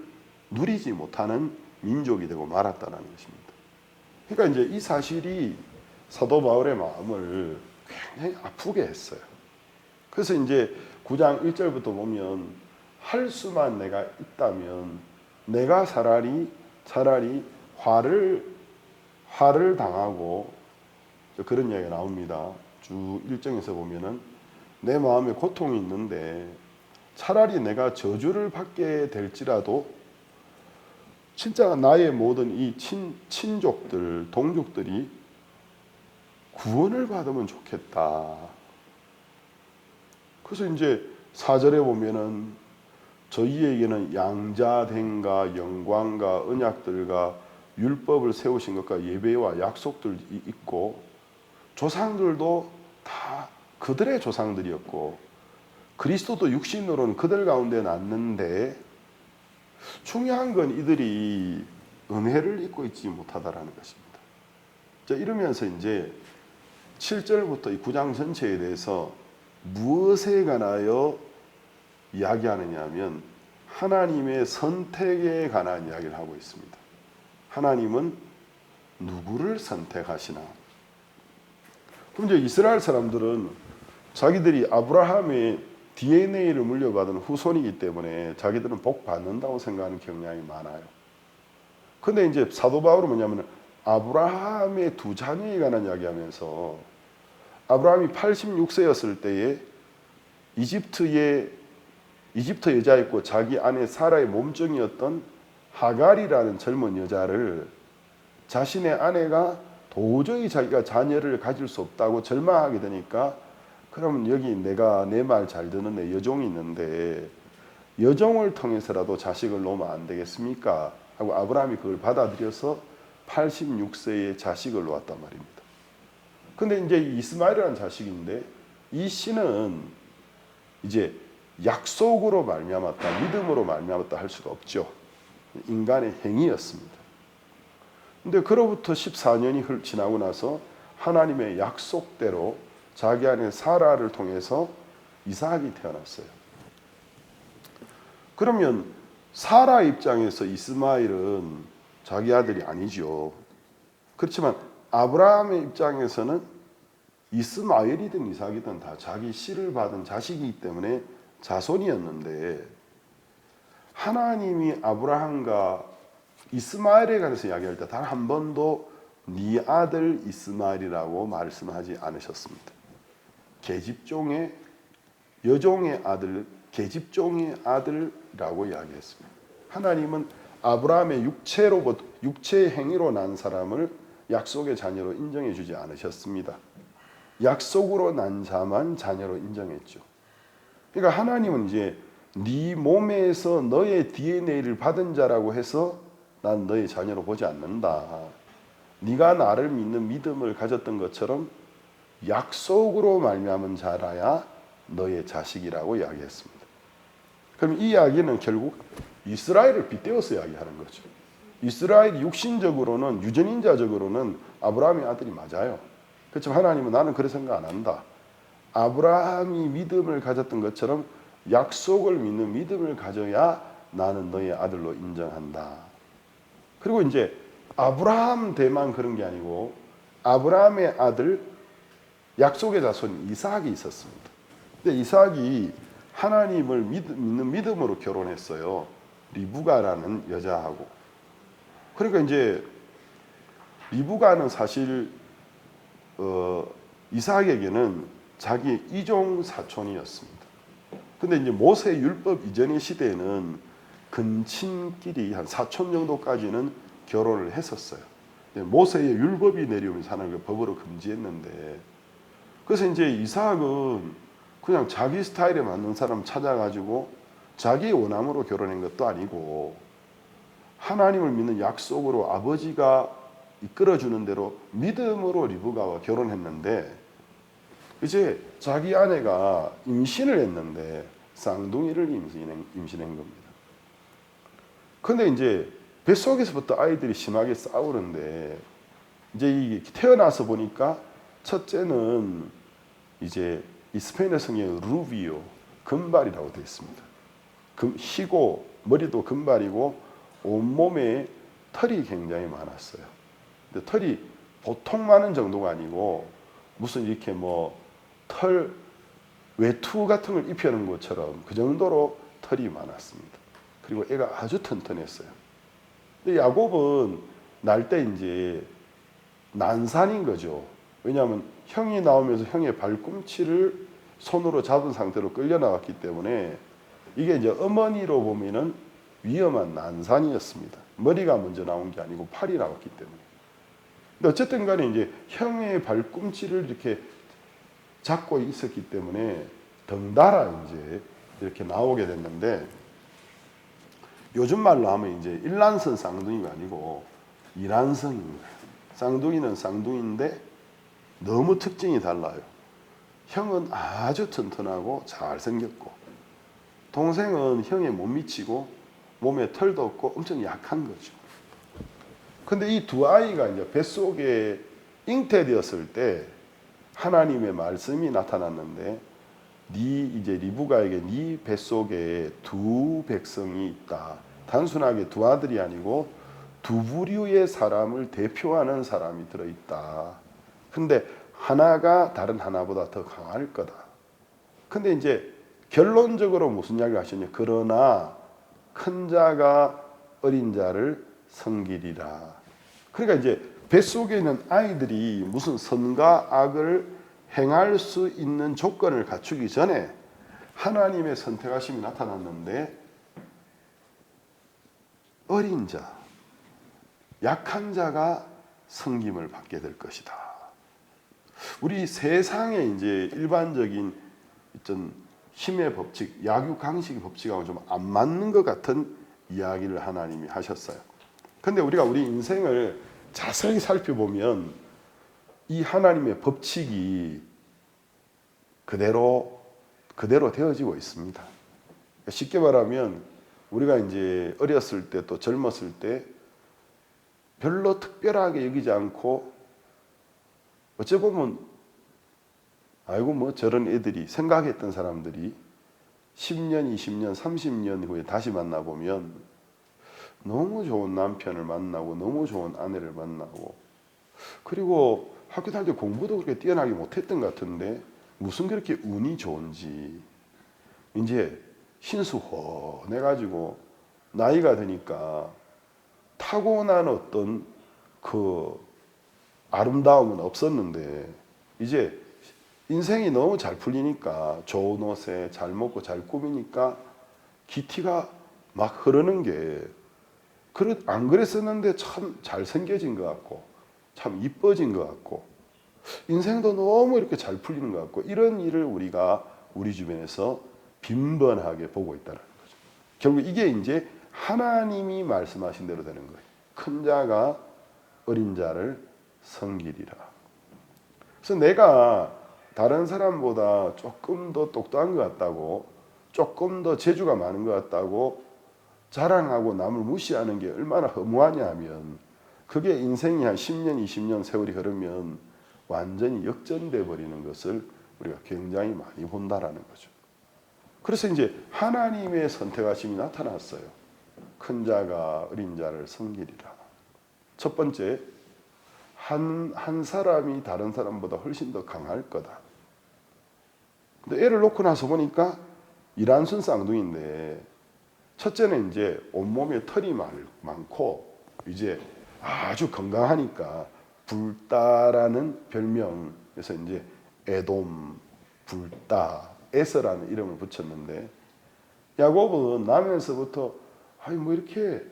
누리지 못하는 민족이 되고 말았다는 것입니다. 그러니까 이제 이 사실이 사도 바울의 마음을 굉장히 아프게 했어요. 그래서 이제 9장 1절부터 보면 할 수만 내가 있다면 내가 차라리 화를 당하고, 그런 이야기가 나옵니다. 주 1장에서 보면은 내 마음에 고통이 있는데 차라리 내가 저주를 받게 될지라도 진짜 나의 모든 이 친족들, 동족들이 구원을 받으면 좋겠다. 그래서 이제 4절에 보면은 저희에게는 양자됨과 영광과 언약들과 율법을 세우신 것과 예배와 약속들이 있고 조상들도 다 그들의 조상들이었고 그리스도도 육신으로는 그들 가운데 났는데 중요한 건 이들이 은혜를 입고 있지 못하다라는 것입니다. 자, 이러면서 이제 7절부터 이 9장 전체에 대해서 무엇에 관하여 이야기하느냐 하면 하나님의 선택에 관한 이야기를 하고 있습니다. 하나님은 누구를 선택하시나? 그럼 이제 이스라엘 사람들은 자기들이 아브라함의 DNA를 물려받은 후손이기 때문에 자기들은 복 받는다고 생각하는 경향이 많아요. 근데 이제 사도 바울은 뭐냐면 아브라함의 두 자녀에 관한 이야기하면서 아브라함이 86세였을 때에 이집트 여자였고 자기 아내 사라의 몸종이었던 하갈이라는 젊은 여자를 자신의 아내가 도저히 자기가 자녀를 가질 수 없다고 절망하게 되니까 그러면 여기 내가 내 말 잘 듣는 내 여종이 있는데 여종을 통해서라도 자식을 놓으면 안 되겠습니까? 하고 아브라함이 그걸 받아들여서 86세에 자식을 놓았단 말입니다. 근데 이제 이스마엘이라는 자식인데 이 씨는 이제 약속으로 말미암았다, 믿음으로 말미암았다 할 수가 없죠. 인간의 행위였습니다. 근데 그로부터 14년이 지나고 나서 하나님의 약속대로 자기 아내 사라를 통해서 이삭이 태어났어요. 그러면 사라 입장에서 이스마엘은 자기 아들이 아니죠. 그렇지만 아브라함의 입장에서는 이스마엘이든 이삭이든 다 자기 씨를 받은 자식이기 때문에 자손이었는데 하나님이 아브라함과 이스마엘에 관해서 이야기할 때 단 한 번도 네 아들 이스마엘이라고 말씀하지 않으셨습니다. 계집종의 여종의 아들, 계집종의 아들이라고 이야기했습니다. 하나님은 아브라함의 육체의 행위로 난 사람을 약속의 자녀로 인정해 주지 않으셨습니다. 약속으로 난 자만 자녀로 인정했죠. 그러니까 하나님은 이제 네 몸에서 너의 DNA를 받은 자라고 해서 난 너의 자녀로 보지 않는다. 네가 나를 믿는 믿음을 가졌던 것처럼 약속으로 말미암은 자라야 너의 자식이라고 이야기했습니다. 그럼 이 이야기는 결국 이스라엘을 빗대어서 이야기하는 거죠. 이스라엘이 육신적으로는 유전인자적으로는 아브라함의 아들이 맞아요. 그렇지만 하나님은 나는 그런 생각 안 한다. 아브라함이 믿음을 가졌던 것처럼 약속을 믿는 믿음을 가져야 나는 너의 아들로 인정한다. 그리고 이제 아브라함 대만 그런 게 아니고 아브라함의 아들 약속의 자손 이삭이 있었습니다. 근데 이삭이 하나님을 믿는 믿음으로 결혼했어요. 리브가라는 여자하고. 그러니까 이제 리브가는 사실 이삭에게는 자기 이종 사촌이었습니다. 근데 이제 모세 율법 이전의 시대에는 근친끼리 한 사촌 정도까지는 결혼을 했었어요. 모세의 율법이 내려오면서 하나님이 법으로 금지했는데, 그래서 이제 이삭은 그냥 자기 스타일에 맞는 사람 찾아가지고 자기 원함으로 결혼한 것도 아니고 하나님을 믿는 약속으로 아버지가 이끌어주는 대로 믿음으로 리브가와 결혼했는데, 이제 자기 아내가 임신을 했는데 쌍둥이를 임신한 겁니다. 근데 이제 뱃속에서부터 아이들이 심하게 싸우는데, 이제 이 태어나서 보니까 첫째는 이제 이 스페인어 성에 루비오, 금발이라고 되어 있습니다. 희고 머리도 금발이고 온몸에 털이 굉장히 많았어요. 근데 털이 보통 많은 정도가 아니고 무슨 이렇게 뭐 털 외투 같은 걸 입혀놓은 것처럼 그 정도로 털이 많았습니다. 그리고 애가 아주 튼튼했어요. 근데 야곱은 날 때 이제 난산인 거죠. 왜냐하면 형이 나오면서 형의 발꿈치를 손으로 잡은 상태로 끌려 나왔기 때문에 이게 이제 어머니로 보면은 위험한 난산이었습니다. 머리가 먼저 나온 게 아니고 팔이 나왔기 때문에. 근데 어쨌든 간에 이제 형의 발꿈치를 이렇게 잡고 있었기 때문에 덩달아 이제 이렇게 나오게 됐는데, 요즘 말로 하면 이제 일란성 쌍둥이가 아니고 이란성입니다. 쌍둥이는 쌍둥이인데 너무 특징이 달라요. 형은 아주 튼튼하고 잘생겼고 동생은 형에 못 미치고 몸에 털도 없고 엄청 약한 거죠. 근데 이 두 아이가 이제 뱃속에 잉태되었을 때 하나님의 말씀이 나타났는데, 이제 리브가에게 네 뱃속에 두 백성이 있다. 단순하게 두 아들이 아니고 두 부류의 사람을 대표하는 사람이 들어있다. 근데 하나가 다른 하나보다 더 강할 거다. 근데 이제 결론적으로 무슨 이야기를 하시냐? 그러나 큰 자가 어린 자를 섬기리라. 그러니까 이제 뱃속에 있는 아이들이 무슨 선과 악을 행할 수 있는 조건을 갖추기 전에 하나님의 선택하심이 나타났는데, 어린 자, 약한 자가 섬김을 받게 될 것이다. 우리 세상의 이제 일반적인 어떤 힘의 법칙, 약육강식의 법칙하고 좀 안 맞는 것 같은 이야기를 하나님이 하셨어요. 근데 우리가 우리 인생을 자세히 살펴보면 이 하나님의 법칙이 그대로 되어지고 있습니다. 쉽게 말하면 우리가 이제 어렸을 때 또 젊었을 때 별로 특별하게 여기지 않고 어찌 보면 아이고 뭐 저런 애들이 생각했던 사람들이 10년, 20년, 30년 후에 다시 만나보면 너무 좋은 남편을 만나고 너무 좋은 아내를 만나고 그리고 학교 다닐 때 공부도 그렇게 뛰어나게 못했던 것 같은데 무슨 그렇게 운이 좋은지 이제 신수호해가지고 나이가 드니까 타고난 어떤 그 아름다움은 없었는데 이제 인생이 너무 잘 풀리니까 좋은 옷에 잘 먹고 잘 꾸미니까 기티가 막 흐르는 게 안 그랬었는데 참 잘생겨진 것 같고 참 이뻐진 것 같고 인생도 너무 이렇게 잘 풀리는 것 같고 이런 일을 우리가 우리 주변에서 빈번하게 보고 있다는 거죠. 결국 이게 이제 하나님이 말씀하신 대로 되는 거예요. 큰 자가 어린 자를 섬기리라. 그래서 내가 다른 사람보다 조금 더 똑똑한 것 같다고 조금 더 재주가 많은 것 같다고 자랑하고 남을 무시하는 게 얼마나 허무하냐 하면 그게 인생이 한 10년, 20년 세월이 흐르면 완전히 역전돼 버리는 것을 우리가 굉장히 많이 본다라는 거죠. 그래서 이제 하나님의 선택하심이 나타났어요. 큰 자가 어린 자를 섬기리라. 첫 번째, 한 사람이 다른 사람보다 훨씬 더 강할 거다. 근데 애를 놓고 나서 보니까 이란순 쌍둥이인데 첫째는 이제 온몸에 털이 많고 이제 아주 건강하니까 불따라는 별명에서 이제 에돔, 불따, 에서라는 이름을 붙였는데 야곱은 나면서부터 아니 뭐 이렇게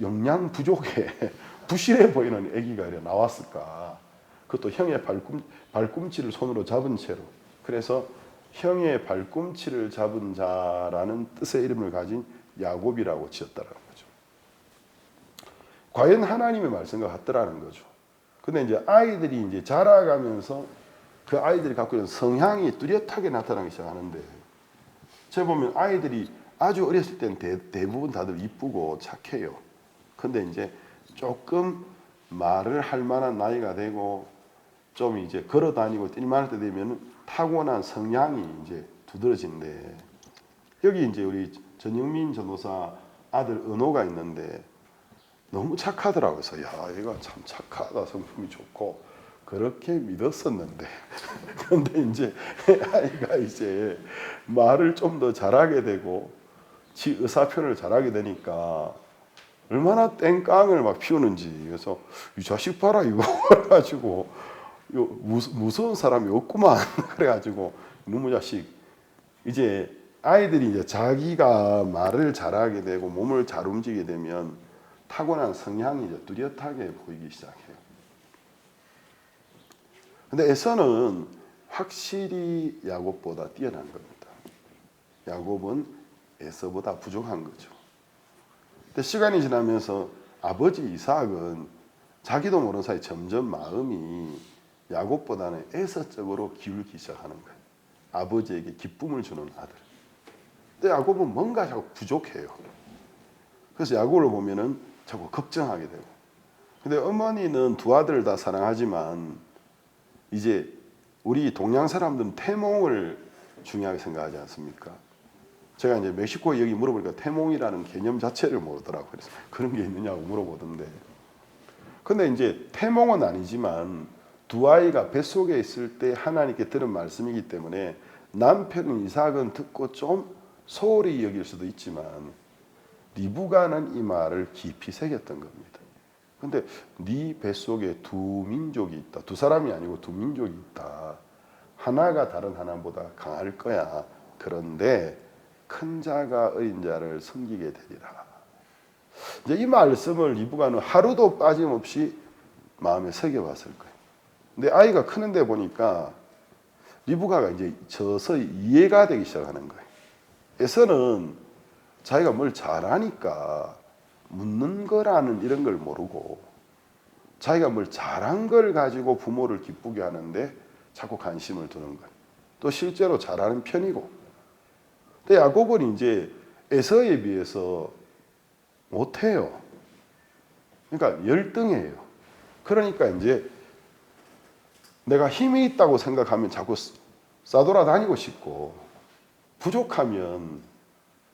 영양 부족해 부실해 보이는 아기가 이렇게 나왔을까? 그것도 형의 발꿈치를 손으로 잡은 채로. 그래서 형의 발꿈치를 잡은 자라는 뜻의 이름을 가진 야곱이라고 지었다라는 거죠. 과연 하나님의 말씀과 같더라는 거죠. 근데 이제 아이들이 이제 자라가면서 그 아이들이 갖고 있는 성향이 뚜렷하게 나타나기 시작하는데 제가 보면 아이들이 아주 어렸을 때는 대부분 다들 이쁘고 착해요. 근데 이제 조금 말을 할 만한 나이가 되고 좀 이제 걸어 다니고 뛸만할 때 되면 타고난 성향이 이제 두드러진대. 여기 이제 우리 전영민 전도사 아들 은호가 있는데 너무 착하더라고요. 그래서 야, 얘가 참 착하다, 성품이 좋고 그렇게 믿었었는데 그런데 이제 아이가 이제 말을 좀 더 잘하게 되고 지 의사표현을 잘하게 되니까 얼마나 땡깡을 막 피우는지. 그래서 이 자식 봐라 이거 가지고 무서운 사람이 없구만. 그래가지고 너무 자식 이제 아이들이 이제 자기가 말을 잘하게 되고 몸을 잘 움직이게 되면 타고난 성향이 이제 뚜렷하게 보이기 시작해요. 근데 에서는 확실히 야곱보다 뛰어난 겁니다. 야곱은 에서보다 부족한 거죠. 근데 시간이 지나면서 아버지 이삭은 자기도 모르는 사이 점점 마음이 야곱보다는 에서 쪽으로 기울기 시작하는 거예요. 아버지에게 기쁨을 주는 아들. 근데 야곱은 뭔가 자꾸 부족해요. 그래서 야곱을 보면은 자꾸 걱정하게 되고. 근데 어머니는 두 아들을 다 사랑하지만 이제 우리 동양 사람들은 태몽을 중요하게 생각하지 않습니까? 제가 이제 멕시코에 여기 물어보니까 태몽이라는 개념 자체를 모르더라고요. 그래서 그런 게 있느냐고 물어보던데. 근데 이제 태몽은 아니지만 두 아이가 뱃속에 있을 때 하나님께 들은 말씀이기 때문에 남편인 이삭은 듣고 좀 소홀히 여길 수도 있지만 리브가는 이 말을 깊이 새겼던 겁니다. 근데 네 뱃속에 두 민족이 있다. 두 사람이 아니고 두 민족이 있다. 하나가 다른 하나보다 강할 거야. 그런데 큰 자가 어린 자를 섬기게 되리라. 이제 이 말씀을 리브가는 하루도 빠짐없이 마음에 새겨봤을 거예요. 근데 아이가 크는데 보니까 리브가가 이제 서서히 이해가 되기 시작하는 거예요. 에서는 자기가 뭘 잘하니까 묻는 거라는 이런 걸 모르고 자기가 뭘 잘한 걸 가지고 부모를 기쁘게 하는데 자꾸 관심을 두는 거예요. 또 실제로 잘하는 편이고. 근데 야곱은 이제 에서에 비해서 못해요. 그러니까 열등해요. 그러니까 이제 내가 힘이 있다고 생각하면 자꾸 싸돌아다니고 싶고 부족하면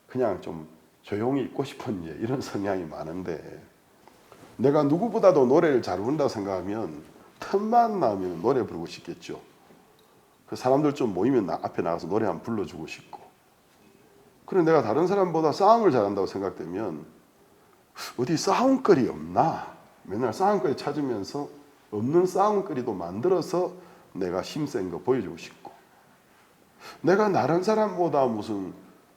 그냥 좀 조용히 있고 싶은 이런 성향이 많은데 내가 누구보다도 노래를 잘 부른다고 생각하면 틈만 나면 노래 부르고 싶겠죠. 그 사람들 좀 모이면 앞에 나가서 노래 한번 불러주고 싶고 그래 내가 다른 사람보다 싸움을 잘한다고 생각되면 어디 싸움거리 없나 맨날 싸움거리 찾으면서 없는 싸움거리도 만들어서 내가 힘센 거 보여주고 싶고 내가 다른 사람보다 무슨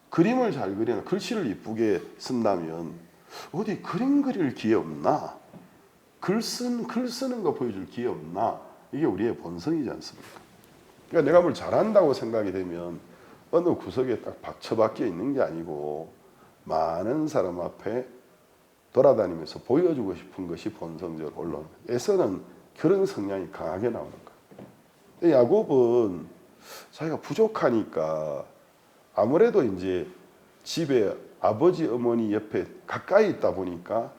그림을 잘 그리나 글씨를 이쁘게 쓴다면 어디 그림 그릴 기회 없나 글 쓰는 거 보여줄 기회 없나 이게 우리의 본성이지 않습니까? 그러니까 내가 뭘 잘한다고 생각이 되면 어느 구석에 딱 처박혀 있는 게 아니고 많은 사람 앞에 돌아다니면서 보여주고 싶은 것이 본성적으로 올라오는 거예요. 에서는 그런 성향이 강하게 나오는 거예요. 야곱은 자기가 부족하니까 아무래도 이제 집에 아버지 어머니 옆에 가까이 있다 보니까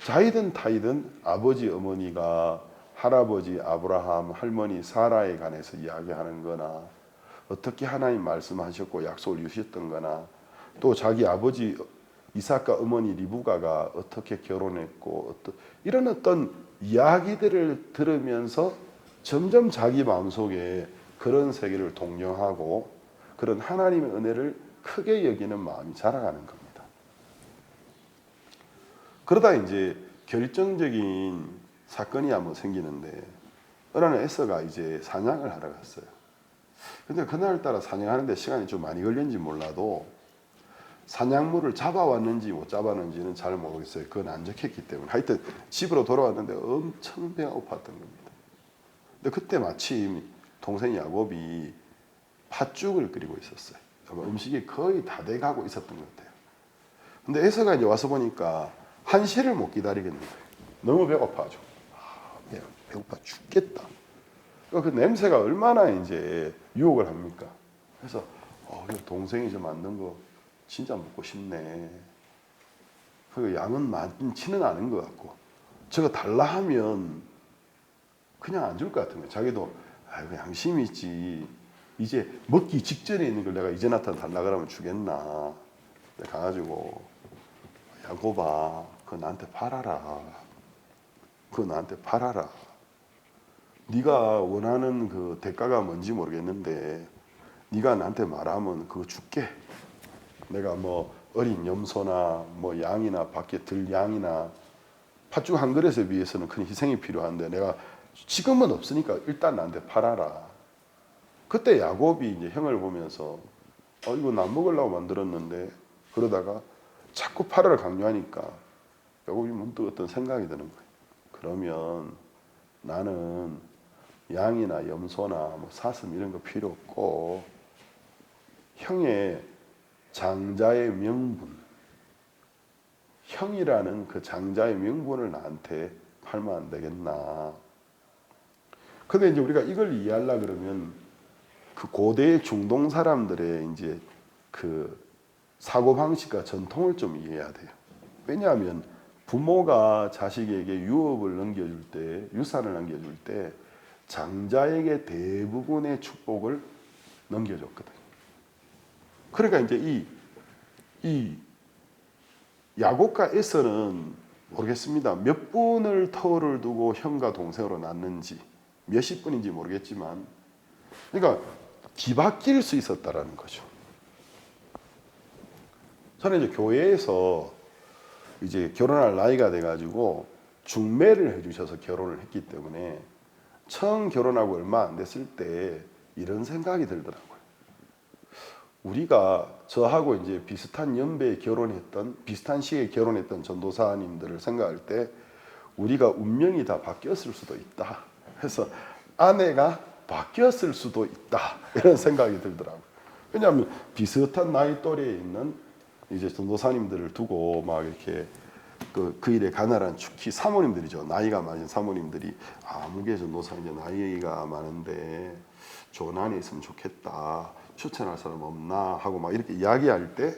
자이든 타이든 아버지 어머니가 할아버지 아브라함 할머니 사라에 관해서 이야기하는 거나 어떻게 하나님 말씀하셨고 약속을 주셨던 거나 또 자기 아버지 이삭과 어머니 리브가가 어떻게 결혼했고 이런 어떤 이야기들을 들으면서 점점 자기 마음속에 그런 세계를 동경하고 그런 하나님의 은혜를 크게 여기는 마음이 자라가는 겁니다. 그러다 이제 결정적인 사건이 한번 생기는데 어느 날 에서가 이제 사냥을 하러 갔어요. 근데 그날따라 사냥하는데 시간이 좀 많이 걸렸는지 몰라도 사냥물을 잡아왔는지 못 잡았는지는 잘 모르겠어요. 그건 안 적혔기 때문에. 하여튼 집으로 돌아왔는데 엄청 배가 고팠던 겁니다. 근데 그때 마침 동생 야곱이 팥죽을 끓이고 있었어요. 음식이 거의 다 돼가고 있었던 것 같아요. 근데 에서가 이제 와서 보니까 한시를 못 기다리겠는 거예요. 너무 배고파죠. 배고파 죽겠다. 그 냄새가 얼마나 이제 유혹을 합니까? 그래서 동생이 저 만든 거 진짜 먹고 싶네. 그 양은 많지는 않은 것 같고 저거 달라 하면 그냥 안 줄 것 같은 거예요. 자기도 양심이 있지. 이제 먹기 직전에 있는 걸 내가 이제 나타나 달라 그러면 주겠나. 가가지고 야곱아 그거 나한테 팔아라. 그거 나한테 팔아라. 네가 원하는 그 대가가 뭔지 모르겠는데 네가 나한테 말하면 그거 줄게. 내가 뭐 어린 염소나 뭐 양이나 밖에 들 양이나 팥죽 한 그릇에 비해서는 큰 희생이 필요한데 내가 지금은 없으니까 일단 나한테 팔아라. 그때 야곱이 이제 형을 보면서 이거 나 먹으려고 만들었는데 그러다가 자꾸 팔아를 강요하니까 야곱이 문득 어떤 생각이 드는 거예요. 그러면 나는 양이나 염소나 뭐 사슴 이런 거 필요 없고 형의 장자의 명분, 형이라는 그 장자의 명분을 나한테 팔면 안 되겠나. 근데 이제 우리가 이걸 이해하려 그러면 그 고대 중동 사람들의 이제 그 사고 방식과 전통을 좀 이해해야 돼요. 왜냐하면 부모가 자식에게 유업을 넘겨줄 때, 유산을 넘겨줄 때 장자에게 대부분의 축복을 넘겨줬거든요. 그러니까 이제 이 야곱과 에서는 모르겠습니다. 몇 분을 터를 두고 형과 동생으로 낳는지 몇십 분인지 모르겠지만 그러니까 뒤바뀔 수 있었다라는 거죠. 저는 이제 교회에서 이제 결혼할 나이가 돼가지고 중매를 해주셔서 결혼을 했기 때문에 처음 결혼하고 얼마 안 됐을 때 이런 생각이 들더라고요. 우리가 저하고 이제 비슷한 연배에 결혼했던 비슷한 시기에 결혼했던 전도사님들을 생각할 때 우리가 운명이 다 바뀌었을 수도 있다. 그래서 아내가 바뀌었을 수도 있다 이런 생각이 들더라고요. 왜냐하면 비슷한 나이 또래에 있는 이제 전도사님들을 두고 막 이렇게 그 일에 가난한 축히 사모님들이죠. 나이가 많은 사모님들이 아무개 전도사 이제 나이가 많은데 좋은 아내 있으면 좋겠다. 추천할 사람 없나 하고 막 이렇게 이야기할 때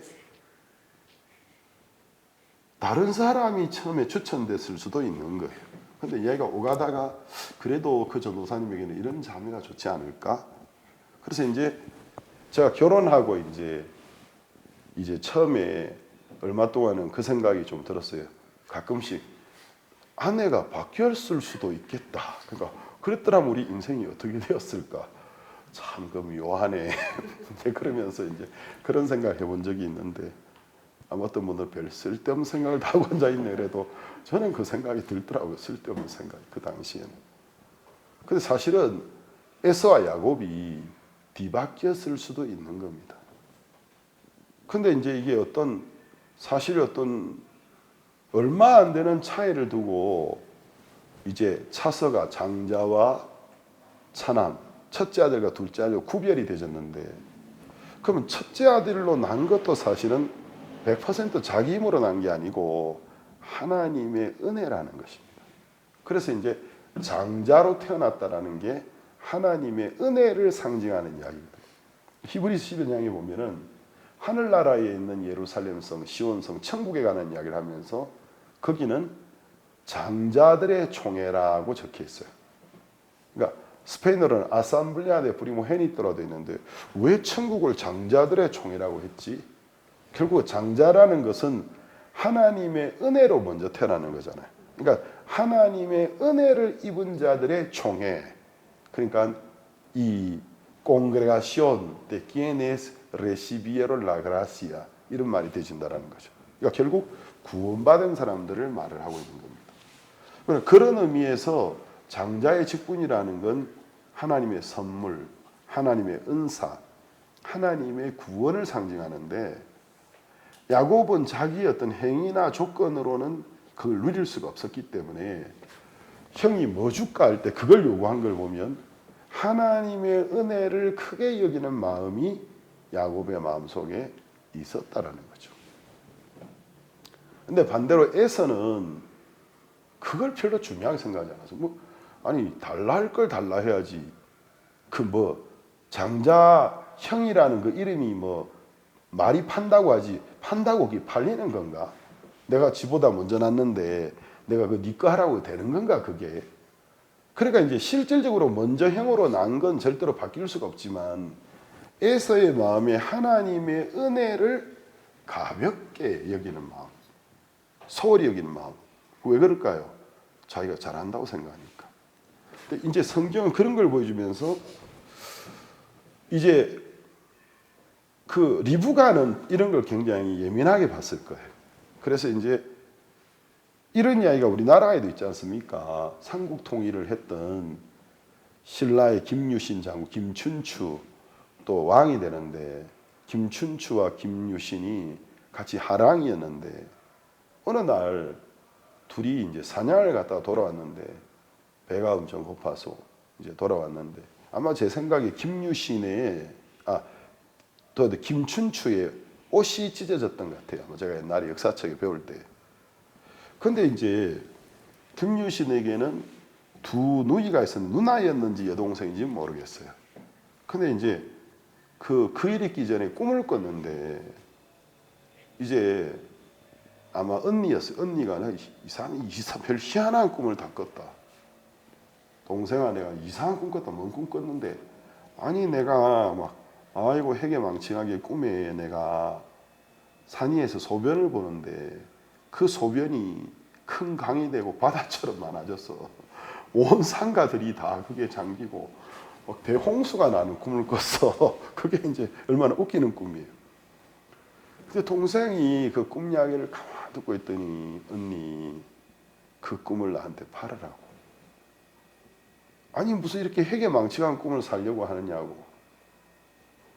다른 사람이 처음에 추천됐을 수도 있는 거예요. 근데 이야기가 오가다가 그래도 그 전도사님에게는 이런 자매가 좋지 않을까? 그래서 이제 제가 결혼하고 이제 처음에 얼마 동안은 그 생각이 좀 들었어요. 가끔씩 아내가 바뀌었을 수도 있겠다. 그러니까 그랬더라면 우리 인생이 어떻게 되었을까? 참 그 묘하네. 그러면서 이제 그런 생각을 해본 적이 있는데 아마 어떤 분들 별 쓸데없는 생각을 다 하고 앉아 있네 그래도 저는 그 생각이 들더라고요. 쓸데없는 생각 그 당시에는. 근데 사실은 에서와 야곱이 뒤바뀌었을 수도 있는 겁니다. 근데 이제 이게 사실 어떤 얼마 안 되는 차이를 두고 이제 차서가 장자와 차남, 첫째 아들과 둘째 아들로 구별이 되졌는데 그러면 첫째 아들로 난 것도 사실은 100% 자기 힘으로 난 게 아니고 하나님의 은혜라는 것입니다. 그래서 이제 장자로 태어났다라는 게 하나님의 은혜를 상징하는 이야기입니다. 히브리서 11장에 보면은 하늘나라에 있는 예루살렘성, 시온성, 천국에 가는 이야기를 하면서 거기는 장자들의 총회라고 적혀 있어요. 그러니까 스페인어로는 아삼블레아 데 프리모헤니토라고 되어 있는데 왜 천국을 장자들의 총회라고 했지? 결국 장자라는 것은 하나님의 은혜로 먼저 태어나는 거잖아요. 그러니까 하나님의 은혜를 입은 자들의 총회. 그러니까 이 congregación de quienes recibieron la gracia 이런 말이 되진다라는 거죠. 그러니까 결국 구원받은 사람들을 말을 하고 있는 겁니다. 그런 의미에서 장자의 직분이라는 건 하나님의 선물, 하나님의 은사, 하나님의 구원을 상징하는데 야곱은 자기의 어떤 행위나 조건으로는 그걸 누릴 수가 없었기 때문에 형이 뭐 줄까 할 때 그걸 요구한 걸 보면 하나님의 은혜를 크게 여기는 마음이 야곱의 마음속에 있었다라는 거죠. 근데 반대로 에서는 그걸 별로 중요하게 생각하지 않아서 아니 달라 할 걸 달라 해야지. 장자 형이라는 그 이름이 말이 판다고 하지 판다고 그게 팔리는 건가? 내가 지보다 먼저 났는데 내가 네 거 하라고 되는 건가 그게? 그러니까 이제 실질적으로 먼저 형으로 난 건 절대로 바뀔 수가 없지만 에서의 마음에 하나님의 은혜를 가볍게 여기는 마음, 소홀히 여기는 마음. 왜 그럴까요? 자기가 잘한다고 생각하니까. 근데 이제 성경은 그런 걸 보여주면서 이제 그 리브가는 이런 걸 굉장히 예민하게 봤을 거예요. 그래서 이제 이런 이야기가 우리나라에도 있지 않습니까? 삼국 통일을 했던 신라의 김유신 장군 김춘추 또 왕이 되는데 김춘추와 김유신이 같이 하랑이었는데 어느 날 둘이 이제 사냥을 갔다가 돌아왔는데 배가 엄청 고파서 이제 돌아왔는데 아마 제 생각에 김춘추의 옷이 찢어졌던 것 같아요. 제가 옛날에 역사책에 배울 때. 근데 이제 김유신에게는 두 누이가 있었는데 누나였는지 여동생인지 모르겠어요. 근데 이제 그 일 있기 전에 꿈을 꿨는데 이제 아마 언니였어요. 언니가 별 희한한 꿈을 다 꿨다. 동생아 내가 이상한 꿈 꿨다. 뭔 꿈 꿨는데 아니 내가 아이고 해괴망측하게 꿈에 내가 산 위에서 소변을 보는데 그 소변이 큰 강이 되고 바다처럼 많아져서 온 상가들이 다 그게 잠기고 대홍수가 나는 꿈을 꿨어. 그게 이제 얼마나 웃기는 꿈이에요. 근데 동생이 그 꿈 이야기를 가만히 듣고 있더니 언니 그 꿈을 나한테 팔으라고. 아니 무슨 이렇게 해괴망측한 꿈을 살려고 하느냐고.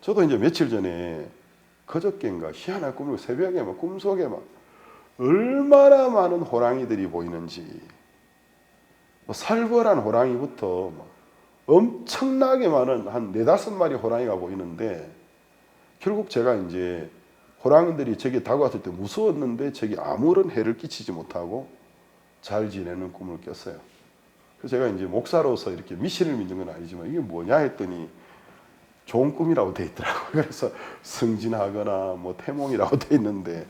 저도 이제 며칠 전에 그저께인가 희한한 꿈을 새벽에 막 꿈속에 막 얼마나 많은 호랑이들이 보이는지, 뭐 살벌한 호랑이부터 막 엄청나게 많은 한 4-5마리 호랑이가 보이는데, 결국 제가 이제 호랑이들이 저기 다가왔을 때 무서웠는데 저기 아무런 해를 끼치지 못하고 잘 지내는 꿈을 꿨어요. 그래서 제가 이제 목사로서 이렇게 미신을 믿는 건 아니지만 이게 뭐냐 했더니 좋은 꿈이라고 돼 있더라고요. 그래서 승진하거나 뭐 태몽이라고 돼 있는데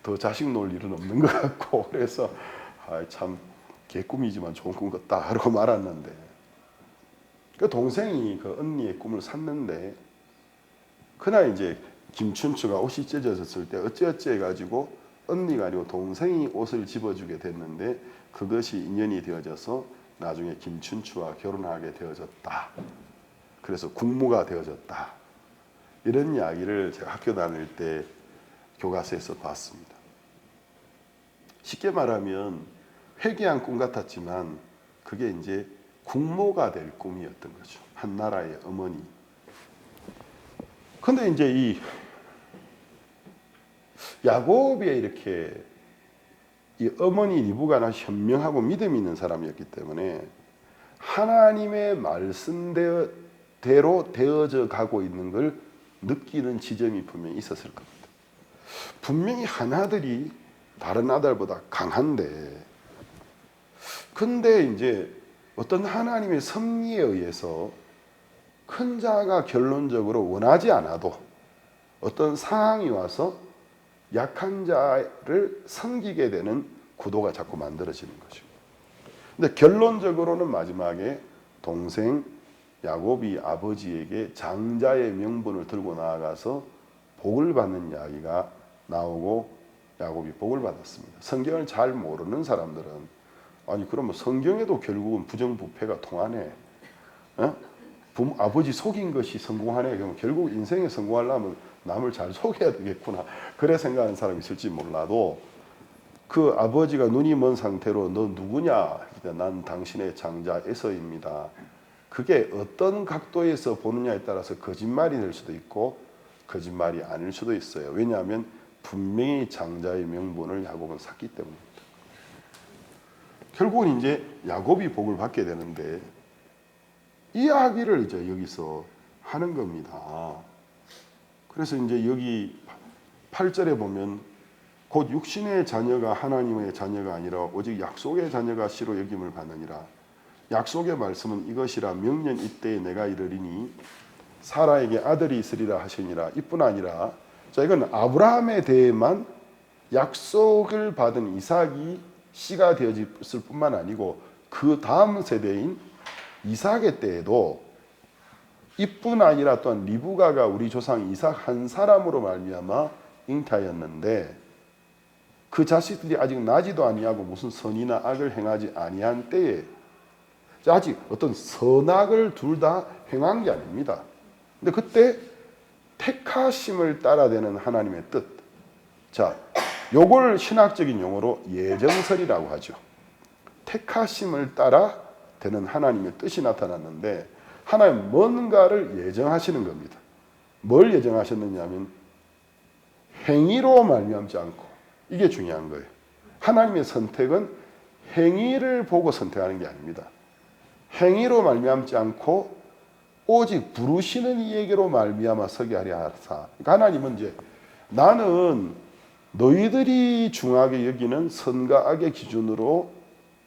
더 자식 놓을 일은 없는 것 같고, 그래서 참 개꿈이지만 좋은 꿈 같다 하고 말았는데, 그 동생이 그 언니의 꿈을 샀는데, 그날 이제 김춘추가 옷이 찢어졌을 때 어찌어찌 해가지고 언니가 아니고 동생이 옷을 집어주게 됐는데, 그것이 인연이 되어져서 나중에 김춘추와 결혼하게 되어졌다. 그래서 국무가 되어졌다. 이런 이야기를 제가 학교 다닐 때 교과서에서 봤습니다. 쉽게 말하면 회귀한 꿈 같았지만 그게 이제 국모가 될 꿈이었던 거죠. 한 나라의 어머니. 근데 이제 이 야곱이 이렇게 이 어머니 리브가는 현명하고 믿음 있는 사람이었기 때문에 하나님의 말씀대로 되어져 가고 있는 걸 느끼는 지점이 분명히 있었을 겁니다. 분명히 한 아들이 다른 아들보다 강한데, 근데 이제 어떤 하나님의 섭리에 의해서 큰 자가 결론적으로 원하지 않아도 어떤 상황이 와서 약한 자를 섬기게 되는 구도가 자꾸 만들어지는 거죠. 근데 결론적으로는 마지막에 동생 야곱이 아버지에게 장자의 명분을 들고 나아가서 복을 받는 이야기가 나오고 야곱이 복을 받았습니다. 성경을 잘 모르는 사람들은 아니 그러면 성경에도 결국은 부정부패가 통하네, 아버지 속인 것이 성공하네, 그러면 결국 인생에 성공하려면 남을 잘 속여야 되겠구나, 그래 생각하는 사람이 있을지 몰라도, 그 아버지가 눈이 먼 상태로 너 누구냐, 난 당신의 장자 에서입니다. 그게 어떤 각도에서 보느냐에 따라서 거짓말이 될 수도 있고 거짓말이 아닐 수도 있어요. 왜냐하면 분명히 장자의 명분을 야곱은 샀기 때문입니다. 결국은 이제 야곱이 복을 받게 되는데, 이 이야기를 이제 여기서 하는 겁니다. 그래서 이제 여기 8절에 보면 곧 육신의 자녀가 하나님의 자녀가 아니라 오직 약속의 자녀가 씨로 여김을 받느니라. 약속의 말씀은 이것이라, 명년 이때에 내가 이르리니 사라에게 아들이 있으리라 하시니라. 이뿐 아니라, 자 이건 아브라함에 대해만 약속을 받은 이삭이 씨가 되어졌을 뿐만 아니고 그 다음 세대인 이삭의 때에도 이뿐 아니라 또한 리브가가 우리 조상 이삭 한 사람으로 말미암아 잉태하였는데, 그 자식들이 아직 나지도 아니하고 무슨 선이나 악을 행하지 아니한 때에, 아직 어떤 선악을 둘 다 행한 게 아닙니다. 근데 그때 택하심을 따라되는 하나님의 뜻, 자 요걸 신학적인 용어로 예정설이라고 하죠. 택하심을 따라 되는 하나님의 뜻이 나타났는데, 하나님 뭔가를 예정하시는 겁니다. 뭘 예정하셨느냐면 행위로 말미암지 않고, 이게 중요한 거예요. 하나님의 선택은 행위를 보고 선택하는 게 아닙니다. 행위로 말미암지 않고 오직 부르시는 이에게로 말미암아 서게 하려 하사. 그러니까 하나님은 이제 나는 너희들이 중하게 여기는 선과 악의 기준으로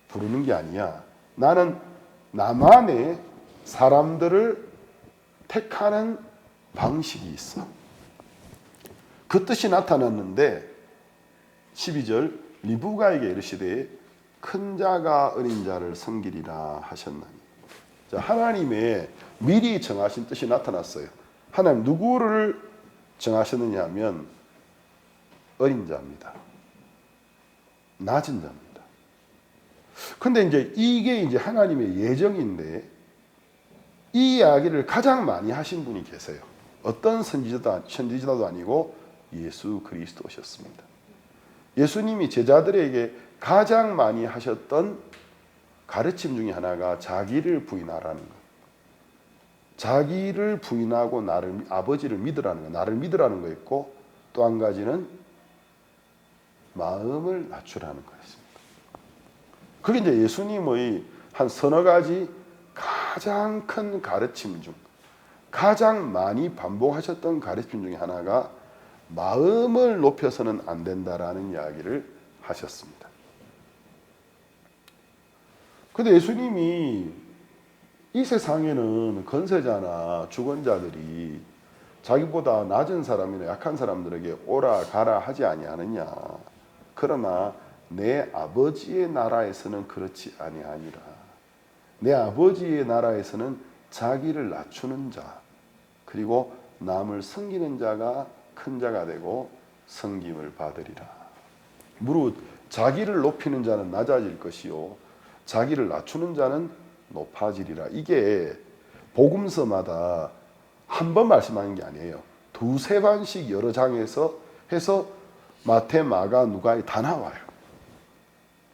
부르는 게 아니야. 나는 나만의 사람들을 택하는 방식이 있어. 그 뜻이 나타났는데 12절 리브가에게 이르시되 큰 자가 어린 자를 섬기리라 하셨나니. 자, 하나님의 미리 정하신 뜻이 나타났어요. 하나님 누구를 정하셨느냐 하면 어린 자입니다. 낮은 자입니다. 근데 이제 이게 이제 하나님의 예정인데, 이 이야기를 가장 많이 하신 분이 계세요. 어떤 선지자도 아니고 예수 그리스도셨습니다. 예수님이 제자들에게 가장 많이 하셨던 가르침 중에 하나가 자기를 부인하라는 것. 자기를 부인하고 나를, 아버지를 믿으라는 거, 나를 믿으라는 거였고, 또 한 가지는 마음을 낮추라는 것입니다. 그게 이제 예수님의 한 서너 가지 가장 큰 가르침 중 가장 많이 반복하셨던 가르침 중에 하나가 마음을 높여서는 안 된다라는 이야기를 하셨습니다. 근데 예수님이 이 세상에는 건세자나 주권자들이 자기보다 낮은 사람이나 약한 사람들에게 오라 가라 하지 아니하느냐. 그러나 내 아버지의 나라에서는 그렇지 아니하니라. 내 아버지의 나라에서는 자기를 낮추는 자 그리고 남을 섬기는 자가 큰 자가 되고 섬김을 받으리라. 무릇 자기를 높이는 자는 낮아질 것이요 자기를 낮추는 자는 높아지리라. 이게 복음서마다 한 번 말씀하는 게 아니에요. 두세 번씩 여러 장에서 해서 마태, 마가, 누가에 다 나와요.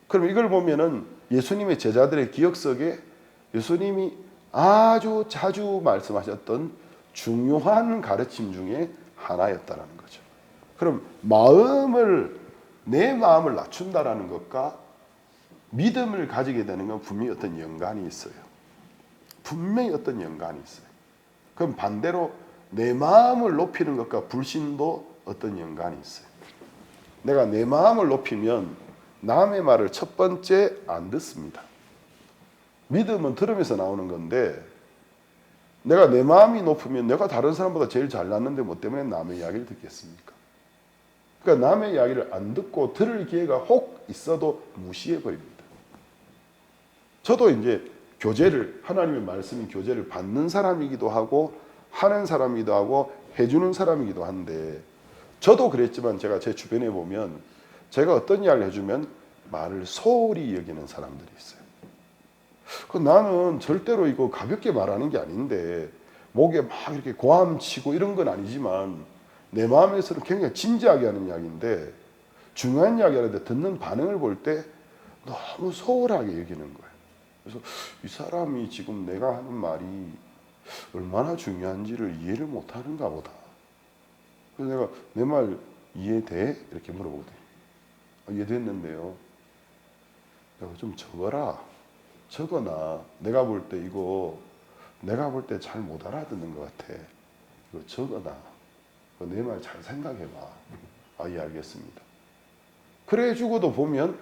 그럼 이걸 보면은 예수님의 제자들의 기억 속에 예수님이 아주 자주 말씀하셨던 중요한 가르침 중에 하나였다라는 거죠. 그럼 내 마음을 낮춘다라는 것과 믿음을 가지게 되는 건 분명히 어떤 연관이 있어요. 분명히 어떤 연관이 있어요. 그럼 반대로 내 마음을 높이는 것과 불신도 어떤 연관이 있어요. 내가 내 마음을 높이면 남의 말을 첫 번째 안 듣습니다. 믿음은 들으면서 나오는 건데 내가 내 마음이 높으면 내가 다른 사람보다 제일 잘났는데 뭐 때문에 남의 이야기를 듣겠습니까? 그러니까 남의 이야기를 안 듣고 들을 기회가 혹 있어도 무시해버립니다. 저도 이제 교제를 하나님의 말씀인 교제를 받는 사람이기도 하고 하는 사람이기도 하고 해주는 사람이기도 한데 저도 그랬지만 제가 제 주변에 보면 제가 어떤 이야기를 해주면 말을 소홀히 여기는 사람들이 있어요. 나는 절대로 이거 가볍게 말하는 게 아닌데 목에 막 이렇게 고함치고 이런 건 아니지만 내 마음에서는 굉장히 진지하게 하는 이야기인데 중요한 이야기 하는데 듣는 반응을 볼 때 너무 소홀하게 여기는 거예요. 그래서 이 사람이 지금 내가 하는 말이 얼마나 중요한지를 이해를 못하는가 보다. 그래서 내가 내 말 이해돼? 이렇게 물어보거든요. 이해됐는데요. 내가 좀 적어라. 적어놔. 내가 볼 때 이거 내가 볼 때 잘 못 알아듣는 것 같아. 이거 적어놔. 내 말 잘 생각해봐. 예, 알겠습니다. 그래 주고도 보면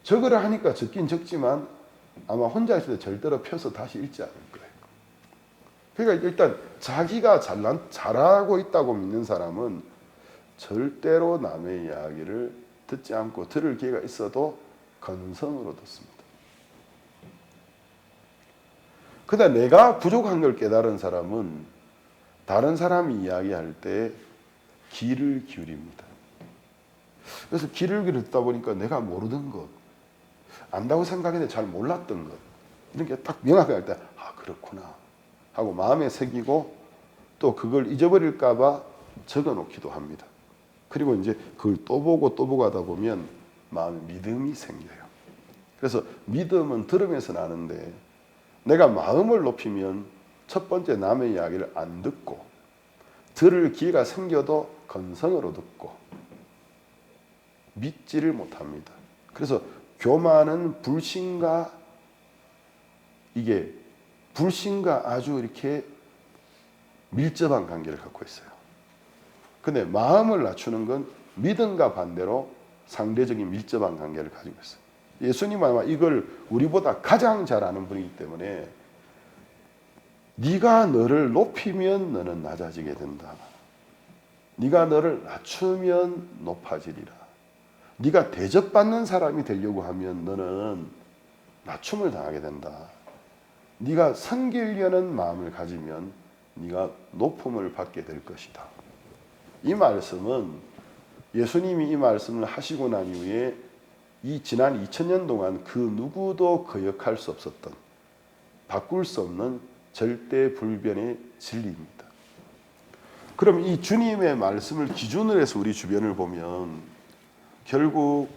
적으라 하니까 적긴 적지만 아마 혼자 있을 때 절대로 펴서 다시 읽지 않을 거예요. 그러니까 일단 자기가 잘하고 있다고 믿는 사람은 절대로 남의 이야기를 듣지 않고 들을 기회가 있어도 건성으로 듣습니다. 그러나 내가 부족한 걸 깨달은 사람은 다른 사람이 이야기할 때 귀를 기울입니다. 그래서 귀를 기울이다 보니까 내가 모르던 것, 안다고 생각했는데 잘 몰랐던 것 이런 게 딱 명확하게 할 때 그렇구나 하고 마음에 새기고 또 그걸 잊어버릴까 봐 적어놓기도 합니다. 그리고 이제 그걸 또 보고 하다 보면 마음에 믿음이 생겨요. 그래서 믿음은 들으면서 나는데 내가 마음을 높이면 첫 번째 남의 이야기를 안 듣고 들을 기회가 생겨도 건성으로 듣고 믿지를 못합니다. 그래서 교만은 불신과 아주 이렇게 밀접한 관계를 갖고 있어요. 근데 마음을 낮추는 건 믿음과 반대로 상대적인 밀접한 관계를 가지고 있어요. 예수님은 아마 이걸 우리보다 가장 잘 아는 분이기 때문에 네가 너를 높이면 너는 낮아지게 된다. 네가 너를 낮추면 높아지리라. 네가 대접받는 사람이 되려고 하면 너는 낮춤을 당하게 된다. 네가 섬기려는 마음을 가지면 네가 높음을 받게 될 것이다. 이 말씀은 예수님이 이 말씀을 하시고 난 이후에 이 지난 2000년 동안 그 누구도 거역할 수 없었던 바꿀 수 없는 절대 불변의 진리입니다. 그럼 이 주님의 말씀을 기준으로 해서 우리 주변을 보면 결국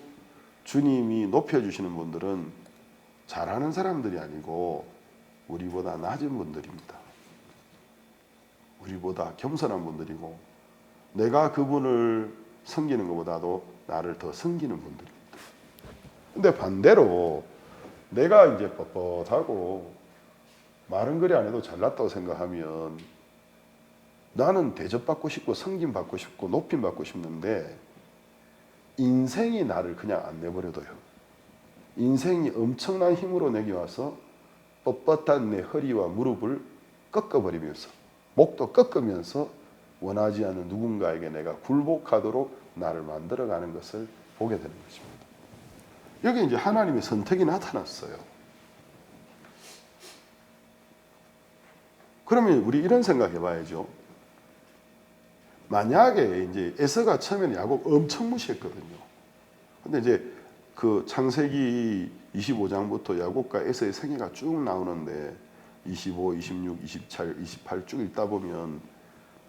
주님이 높여주시는 분들은 잘하는 사람들이 아니고 우리보다 낮은 분들입니다. 우리보다 겸손한 분들이고 내가 그분을 섬기는 것보다도 나를 더 섬기는 분들이 있다. 근데 반대로 내가 이제 뻣뻣하고 말은 그리 안 해도 잘났다고 생각하면 나는 대접받고 싶고 섬김받고 싶고 높임받고 싶는데 인생이 나를 그냥 안 내버려둬요. 인생이 엄청난 힘으로 내게 와서 뻣뻣한 내 허리와 무릎을 꺾어버리면서 목도 꺾으면서 원하지 않는 누군가에게 내가 굴복하도록 나를 만들어가는 것을 보게 되는 것입니다. 여기 이제 하나님의 선택이 나타났어요. 그러면 우리 이런 생각 해봐야죠. 만약에 이제 에서가 처음에는 야곱 엄청 무시했거든요. 근데 이제 그 창세기 25장부터 야곱과 에서의 생애가 쭉 나오는데 25, 26, 27, 28 쭉 읽다 보면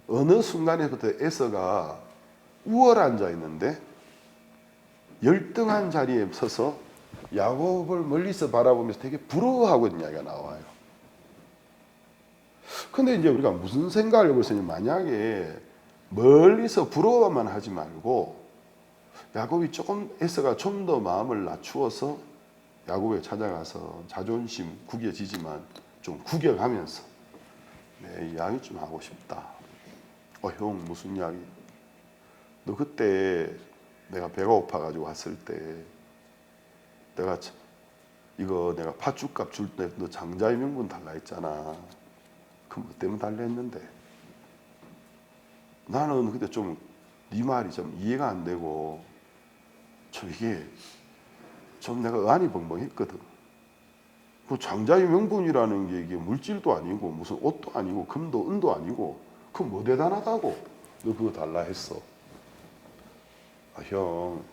어느 순간에부터 에서가 우월에 앉아 있는데 열등한 자리에 서서 야곱을 멀리서 바라보면서 되게 부러워하고 있는 이야기가 나와요. 근데 이제 우리가 무슨 생각을 해볼 수 있냐면 만약에 멀리서 부러워만 하지 말고 야곱이 에서가 좀 더 마음을 낮추어서 야곱에 찾아가서 자존심 구겨지지만 좀 구겨가면서 내 이야기 좀 하고 싶다. 형 무슨 이야기? 너 그때 내가 배가 고파가지고 왔을 때 내가 팥죽값 줄 때 너 장자의 명분 달라 했잖아. 그 뭐 때문에 달라 했는데 나는 그때 좀 네 말이 좀 이해가 안 되고 좀 이게 좀 내가 의안이 벙벙했거든. 그 장자의 명분이라는 게 이게 물질도 아니고 무슨 옷도 아니고 금도 은도 아니고 그 뭐 대단하다고 너 그거 달라 했어. 형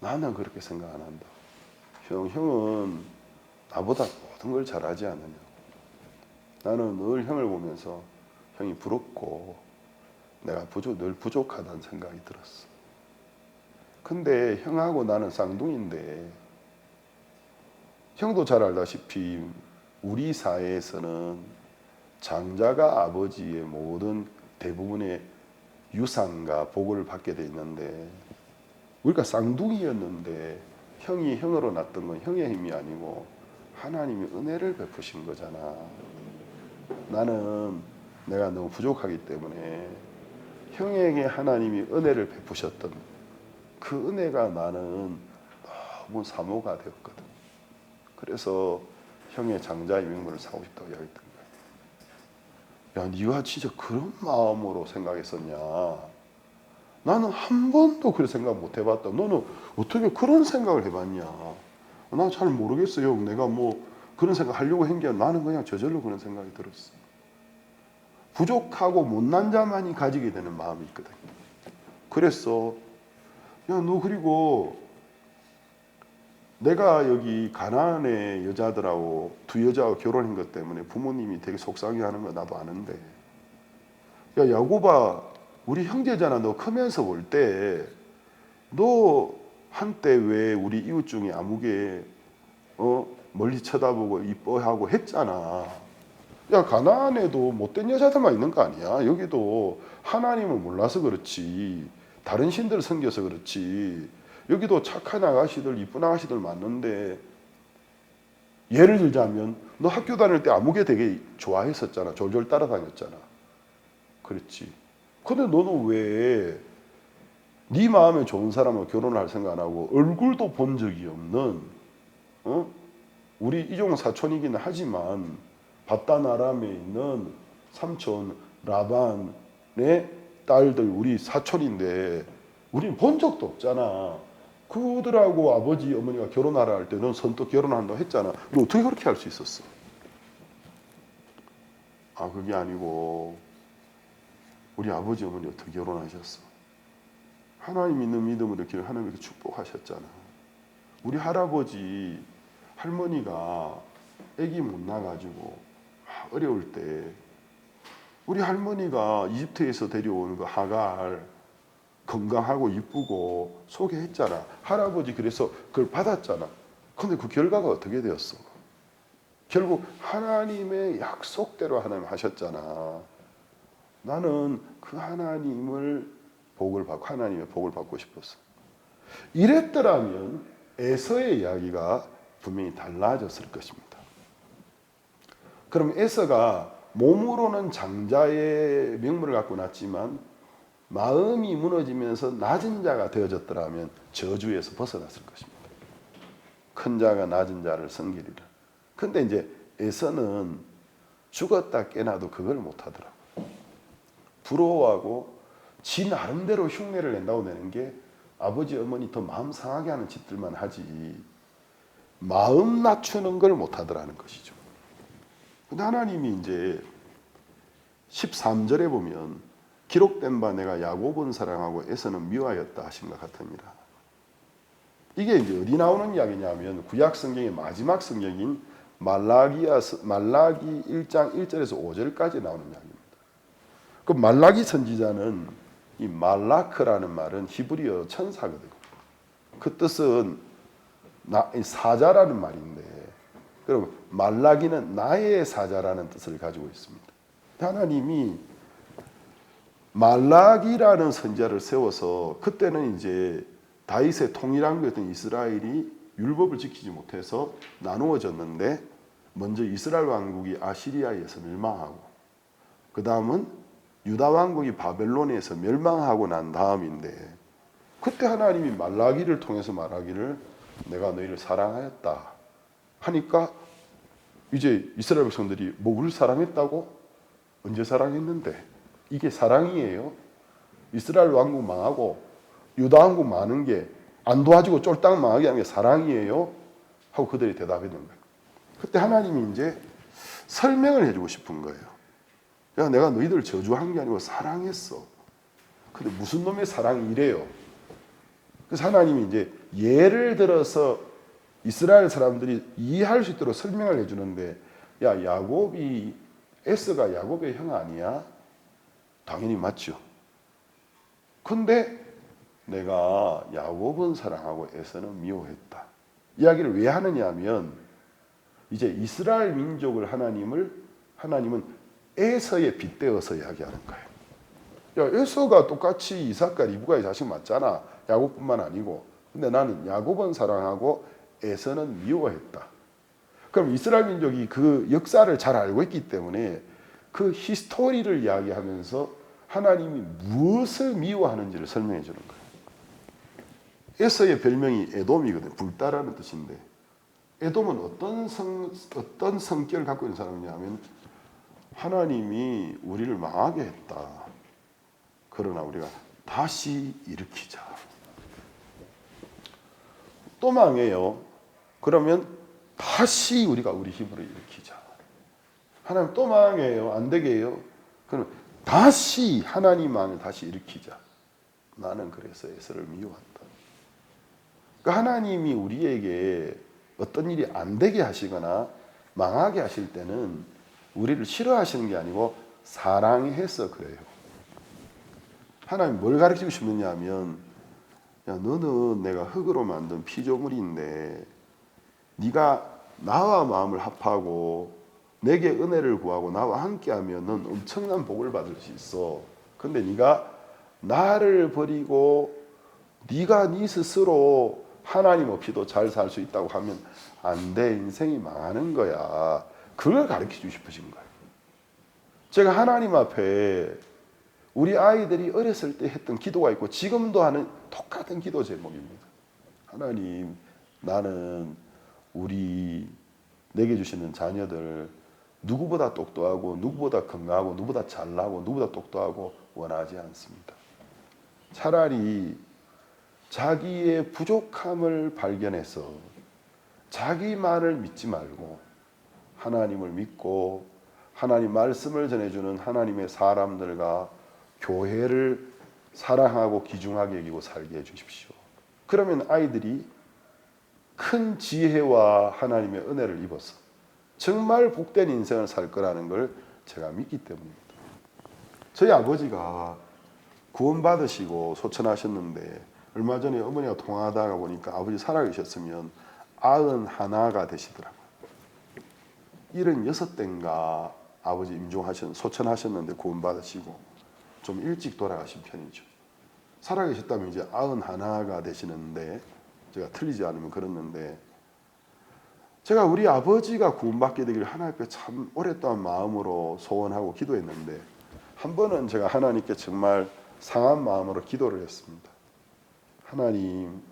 나는 그렇게 생각 안 한다. 형은 나보다 모든 걸 잘하지 않느냐. 나는 늘 형을 보면서 형이 부럽고 내가 늘 부족하다는 생각이 들었어. 근데 형하고 나는 쌍둥이인데 형도 잘 알다시피 우리 사회에서는 장자가 아버지의 모든 대부분의 유산과 복을 받게 돼 있는데 우리가 쌍둥이였는데 형이 형으로 낳았던 건 형의 힘이 아니고 하나님이 은혜를 베푸신 거잖아. 나는 내가 너무 부족하기 때문에 형에게 하나님이 은혜를 베푸셨던 그 은혜가 나는 너무 사모가 되었거든. 그래서 형의 장자의 명분을 사고 싶다고 이야기했던 거야. 야, 네가 진짜 그런 마음으로 생각했었냐? 나는 한 번도 그런 생각 못 해봤다. 너는 어떻게 그런 생각을 해봤냐? 나 잘 모르겠어요. 내가 뭐 그런 생각 하려고 한 게 아니라 나는 그냥 저절로 그런 생각이 들었어. 부족하고 못난 자만이 가지게 되는 마음이 있거든. 그래서 야, 너 그리고 내가 여기 가나안의 여자들하고 두 여자와 결혼한 것 때문에 부모님이 되게 속상해하는 거 나도 아는데 야, 야곱아 우리 형제잖아. 너 크면서 볼 때 너 한때 왜 우리 이웃 중에 아무개 멀리 쳐다보고 이뻐하고 했잖아. 야, 가나안에도 못된 여자들만 있는 거 아니야. 여기도 하나님을 몰라서 그렇지 다른 신들을 섬겨서 그렇지 여기도 착한 아가씨들 이쁜 아가씨들 많는데 예를 들자면 너 학교 다닐 때 아무개 되게 좋아했었잖아. 졸졸 따라다녔잖아. 그렇지. 근데 너는 왜 네 마음에 좋은 사람과 결혼할 생각 안 하고 얼굴도 본 적이 없는 우리 이종 사촌이긴 하지만 바단 아람에 있는 삼촌 라반의 딸들 우리 사촌인데 우리는 본 적도 없잖아. 그들하고 아버지 어머니가 결혼하라 할 때 넌 선뜻 결혼한다고 했잖아. 너 어떻게 그렇게 할 수 있었어? 아, 그게 아니고 우리 아버지 어머니 어떻게 결혼하셨어? 하나님 있는 믿음으로 이렇게 하나님께 축복하셨잖아. 우리 할아버지 할머니가 아기 못 낳아가지고 어려울 때 우리 할머니가 이집트에서 데려온 그 하갈 건강하고 이쁘고 소개했잖아. 할아버지 그래서 그걸 받았잖아. 근데 그 결과가 어떻게 되었어? 결국 하나님의 약속대로 하나님 하셨잖아. 나는 그 하나님을 복을 받고 하나님의 복을 받고 싶었어. 이랬더라면 에서의 이야기가 분명히 달라졌을 것입니다. 그럼 에서가 몸으로는 장자의 명물을 갖고 났지만 마음이 무너지면서 낮은 자가 되어졌더라면 저주에서 벗어났을 것입니다. 큰 자가 낮은 자를 섬기리라. 근데 이제 에서는 죽었다 깨나도 그걸 못하더라고요. 부러워하고 지 나름대로 흉내를 낸다고 내는 게 아버지 어머니 더 마음 상하게 하는 짓들만 하지 마음 낮추는 걸 못하더라는 것이죠. 근데 하나님이 이제 13절에 보면 기록된 바 내가 야곱은 사랑하고 에서는 미워하였다 하신 것 같으니라. 이게 이제 어디 나오는 이야기냐면 구약 성경의 마지막 성경인 말라기 1장 1절에서 5절까지 나오는 이야기입니다. 그 말라기 선지자는 이 말라크라는 말은 히브리어 천사거든요. 그 뜻은 사자라는 말인데, 그럼 말라기는 나의 사자라는 뜻을 가지고 있습니다. 하나님이 말라기라는 선지자를 세워서 그때는 이제 다윗의 통일왕국이었던 이스라엘이 율법을 지키지 못해서 나누어졌는데 먼저 이스라엘 왕국이 아시리아에서 멸망하고 그 다음은 유다 왕국이 바벨론에서 멸망하고 난 다음인데 그때 하나님이 말라기를 통해서 말하기를 내가 너희를 사랑하였다 하니까 이제 이스라엘 백성들이 뭐 우리를 사랑했다고? 언제 사랑했는데? 이게 사랑이에요? 이스라엘 왕국 망하고 유다 왕국 많은 게 안 도와주고 쫄딱 망하게 하는 게 사랑이에요? 하고 그들이 대답했는 거예요. 그때 하나님이 이제 설명을 해주고 싶은 거예요. 야, 내가 너희들을 저주한 게 아니고 사랑했어. 근데 무슨 놈의 사랑이 이래요? 그래서 하나님이 이제 예를 들어서 이스라엘 사람들이 이해할 수 있도록 설명을 해주는데, 야, 에서가 야곱의 형 아니야? 당연히 맞죠. 근데 내가 야곱은 사랑하고 에서는 미워했다. 이야기를 왜 하느냐 하면 이제 이스라엘 민족을 하나님은 에서에 빗대어서 이야기하는 거예요. 야, 에서가 똑같이 이삭과 리브가의 자식 맞잖아. 야곱뿐만 아니고. 근데 나는 야곱은 사랑하고 에서는 미워했다. 그럼 이스라엘 민족이 그 역사를 잘 알고 있기 때문에 그 히스토리를 이야기하면서 하나님이 무엇을 미워하는지를 설명해 주는 거예요. 에서의 별명이 에돔이거든요. 불다라는 뜻인데 에돔은 어떤 성격을 갖고 있는 사람이냐면 하나님이 우리를 망하게 했다. 그러나 우리가 다시 일으키자. 또 망해요. 그러면 다시 우리가 우리 힘으로 일으키자. 하나님 또 망해요. 안 되게 해요. 그럼 다시 하나님만을 다시 일으키자. 나는 그래서 에서를 미워한다. 그러니까 하나님이 우리에게 어떤 일이 안 되게 하시거나 망하게 하실 때는 우리를 싫어하시는 게 아니고 사랑해서 그래요. 하나님 뭘 가르치고 싶느냐 하면 야, 너는 내가 흙으로 만든 피조물인데 네가 나와 마음을 합하고 내게 은혜를 구하고 나와 함께하면 넌 엄청난 복을 받을 수 있어. 근데 네가 나를 버리고 네가 네 스스로 하나님 없이도 잘 살 수 있다고 하면 안 돼. 인생이 망하는 거야. 그걸 가르치고 싶으신 거예요. 제가 하나님 앞에 우리 아이들이 어렸을 때 했던 기도가 있고 지금도 하는 똑같은 기도 제목입니다. 하나님, 나는 내게 주시는 자녀들 누구보다 똑똑하고 누구보다 건강하고 누구보다 잘나고 누구보다 똑똑하고 원하지 않습니다. 차라리 자기의 부족함을 발견해서 자기만을 믿지 말고 하나님을 믿고 하나님 말씀을 전해주는 하나님의 사람들과 교회를 사랑하고 귀중하게 여기고 살게 해주십시오. 그러면 아이들이 큰 지혜와 하나님의 은혜를 입어서 정말 복된 인생을 살 거라는 걸 제가 믿기 때문입니다. 저희 아버지가 구원받으시고 소천하셨는데 얼마 전에 어머니가 통화하다가 보니까 아버지 살아계셨으면 91가 되시더라고요. 76대인가 아버지 소천하셨는데 구원받으시고 좀 일찍 돌아가신 편이죠. 살아계셨다면 이제 91가 되시는데, 제가 틀리지 않으면 그랬는데, 제가 우리 아버지가 구원받게 되기를 하나님 앞에 참 오랫동안 마음으로 소원하고 기도했는데, 한 번은 제가 하나님께 정말 상한 마음으로 기도를 했습니다. 하나님,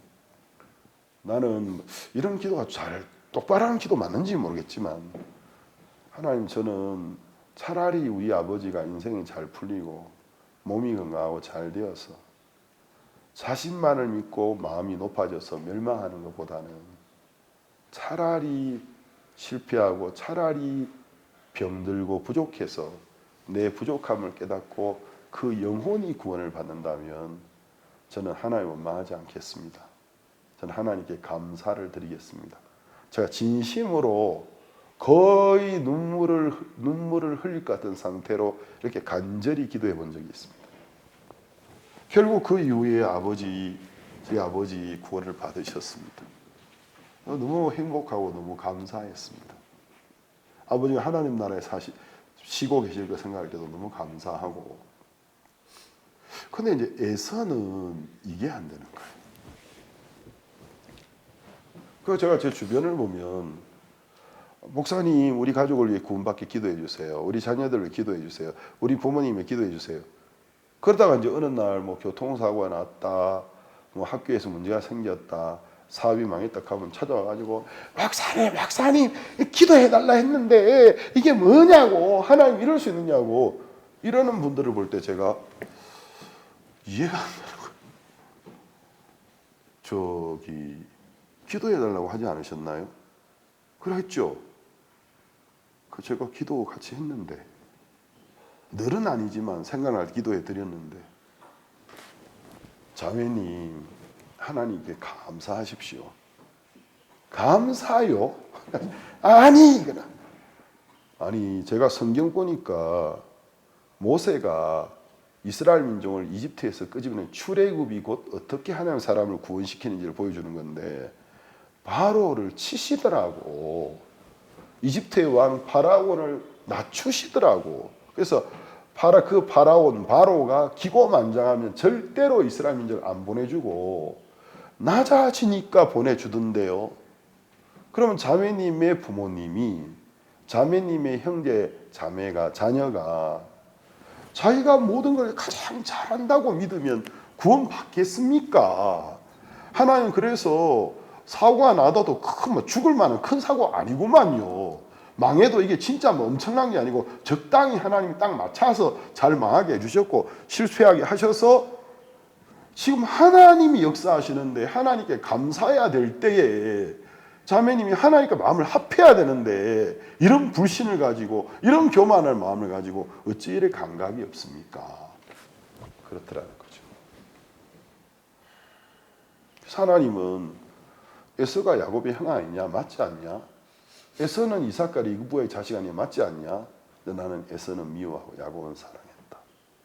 나는 이런 기도가 잘 똑바로 하는 기도 맞는지 모르겠지만, 하나님, 저는 차라리 우리 아버지가 인생이 잘 풀리고 몸이 건강하고 잘 되어서 자신만을 믿고 마음이 높아져서 멸망하는 것보다는 차라리 실패하고 차라리 병들고 부족해서 내 부족함을 깨닫고 그 영혼이 구원을 받는다면 저는 하나님 원망하지 않겠습니다. 저는 하나님께 감사를 드리겠습니다. 제가 진심으로 거의 눈물을 흘릴 것 같은 상태로 이렇게 간절히 기도해 본 적이 있습니다. 결국 그 이후에 저희 아버지 구원을 받으셨습니다. 너무 행복하고 너무 감사했습니다. 아버지가 하나님 나라에 쉬고 계실 거 생각할 때도 너무 감사하고. 근데 이제 에서는 이게 안 되는 거예요. 그 제가 제 주변을 보면, 목사님 우리 가족을 위해 구원받게 기도해 주세요. 우리 자녀들을 기도해 주세요. 우리 부모님을 기도해 주세요. 그러다가 이제 어느 날 뭐 교통사고가 났다, 뭐 학교에서 문제가 생겼다, 사업이 망했다 하면 찾아와가지고 목사님 기도해 달라 했는데 이게 뭐냐고, 하나님 이럴 수 있느냐고 이러는 분들을 볼 때 제가 이해가 안 되는 거예요. 저기 기도해 달라고 하지 않으셨나요? 그래 했죠. 제가 기도 같이 했는데, 늘은 아니지만 생각날 때 기도해 드렸는데, 자매님 하나님께 감사하십시오. 감사요? 아니 제가 성경 보니까 모세가 이스라엘 민족을 이집트에서 끄집어낸 출애굽이 곧 어떻게 하나님 사람을 구원시키는지를 보여주는 건데, 바로를 치시더라고. 이집트의 왕 파라오를 낮추시더라고. 그래서 바로가 기고만장하면 절대로 이스라엘 민족을 안 보내주고 낮아지니까 보내주던데요. 그러면 자매님의 부모님이, 자매님의 형제 자녀가 자기가 모든 걸 가장 잘한다고 믿으면 구원 받겠습니까? 하나님 그래서 사고가 나도 죽을 만한 큰 사고 아니구만요. 망해도 이게 진짜 뭐 엄청난 게 아니고 적당히 하나님이 딱 맞춰서 잘 망하게 해주셨고 실수하게 하셔서 지금 하나님이 역사하시는데 하나님께 감사해야 될 때에 자매님이 하나님과 마음을 합해야 되는데 이런 불신을 가지고 이런 교만할 마음을 가지고 어찌 이래 감각이 없습니까? 그렇더라는 거죠. 하나님은 에서가 야곱의 형 아니냐? 맞지 않냐? 에서는 이삭과 리브의 자식 아니냐? 맞지 않냐? 근데 나는 에서는 미워하고 야곱은 사랑했다.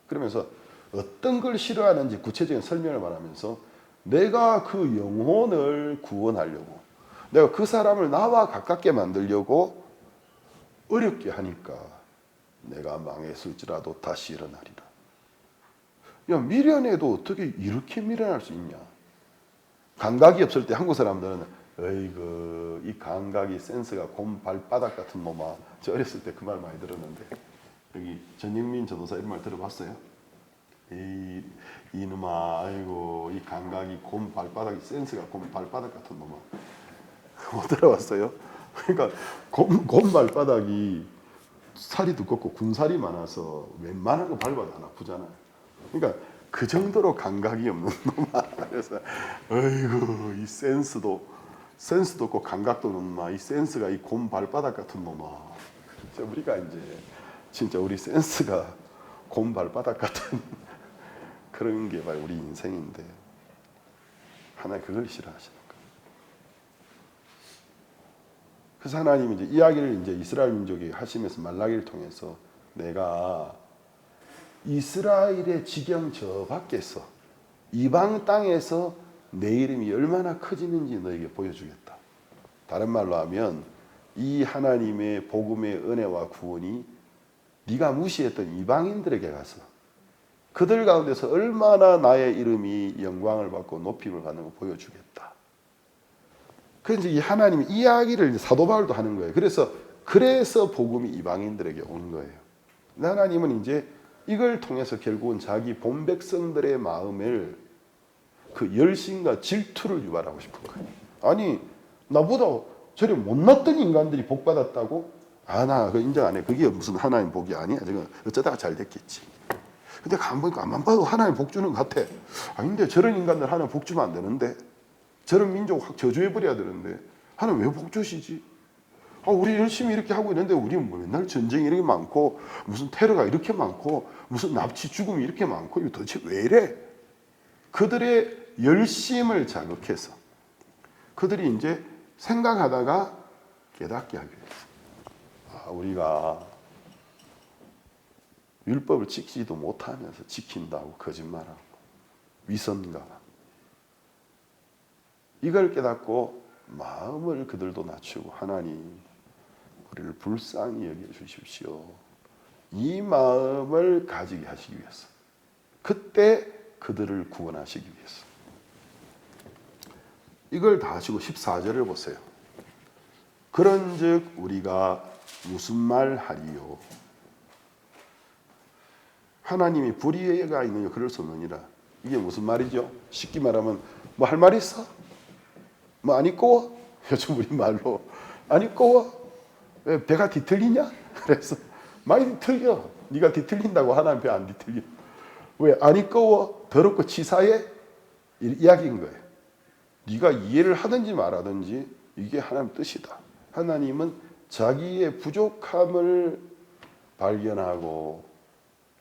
그러면서 어떤 걸 싫어하는지 구체적인 설명을 말하면서 내가 그 영혼을 구원하려고, 내가 그 사람을 나와 가깝게 만들려고 어렵게 하니까 내가 망했을지라도 다시 일어나리라. 야, 미련해도 어떻게 이렇게 미련할 수 있냐? 감각이 없을 때 한국 사람들은 어이구 이 감각이 센스가 곰 발바닥 같은 놈아. 저 어렸을 때 그 말 많이 들었는데, 여기 전영민 전도사 이런 말 들어봤어요? 이놈아, 아이고 이 감각이 곰 발바닥이 센스가 곰 발바닥 같은 놈아. 못 들어봤어요? 그러니까 곰 발바닥이 살이 두껍고 군살이 많아서 웬만한 거 밟아도 안 아프잖아요. 그러니까 그 정도로 감각이 없는 놈아. 그래서 어이구 이 센스도 없고 감각도 없는 놈아. 이 센스가 이 곰 발바닥 같은 놈아. 우리가 이제 진짜 우리 센스가 곰 발바닥 같은 그런 게 바로 우리 인생인데 하나님 그걸 싫어하시는 거예요. 그래서 하나님이 이제 이야기를 이제 이스라엘 민족이 하시면서 말라기를 통해서 내가 이스라엘의 지경 저 밖에서 이방 땅에서 내 이름이 얼마나 커지는지 너에게 보여주겠다. 다른 말로 하면 이 하나님의 복음의 은혜와 구원이 네가 무시했던 이방인들에게 가서 그들 가운데서 얼마나 나의 이름이 영광을 받고 높임을 받는 걸 보여주겠다. 그래서 이 하나님이 이야기를 사도 바울도 하는 거예요. 그래서 복음이 이방인들에게 오는 거예요. 하나님은 이제 이걸 통해서 결국은 자기 본 백성들의 마음을 그 열심과 질투를 유발하고 싶은 거예요. 아니 나보다 저리 못났던 인간들이 복 받았다고? 나 그거 인정 안 해. 그게 무슨 하나님 복이 아니야. 제가 어쩌다가 잘 됐겠지. 근데 가만 보니까 안만 봐도 하나님 복 주는 것 같아. 아닌데 저런 인간들 하나님 복 주면 안 되는데, 저런 민족 확 저주해 버려야 되는데 하나님 왜 복 주시지? 우리 열심히 이렇게 하고 있는데 우리 뭐 맨날 전쟁이 이렇게 많고 무슨 테러가 이렇게 많고 무슨 납치 죽음이 이렇게 많고 이거 도대체 왜 이래? 그들의 열심을 자극해서 그들이 이제 생각하다가 깨닫게 하기 위해서 우리가 율법을 지키지도 못하면서 지킨다고 거짓말하고 위선과 이걸 깨닫고 마음을 그들도 낮추고 하나님 우리를 불쌍히 여겨주십시오. 이 마음을 가지게 하시기 위해서 그때 그들을 구원하시기 위해서 이걸 다 하시고 14절을 보세요. 그런즉 우리가 무슨 말 하리요? 하나님이 불의가 있느냐 그럴 수 없느니라. 이게 무슨 말이죠? 쉽게 말하면 뭐 할 말 있어? 뭐 안 입고? 요즘 우리 말로 안 입고? 왜 배가 뒤틀리냐? 그래서 많이 뒤틀려. 네가 뒤틀린다고 하나님 배 안 뒤틀려. 왜 안 입고 더럽고 치사해? 이야기인 거예요. 네가 이해를 하든지 말하든지 이게 하나님 뜻이다. 하나님은 자기의 부족함을 발견하고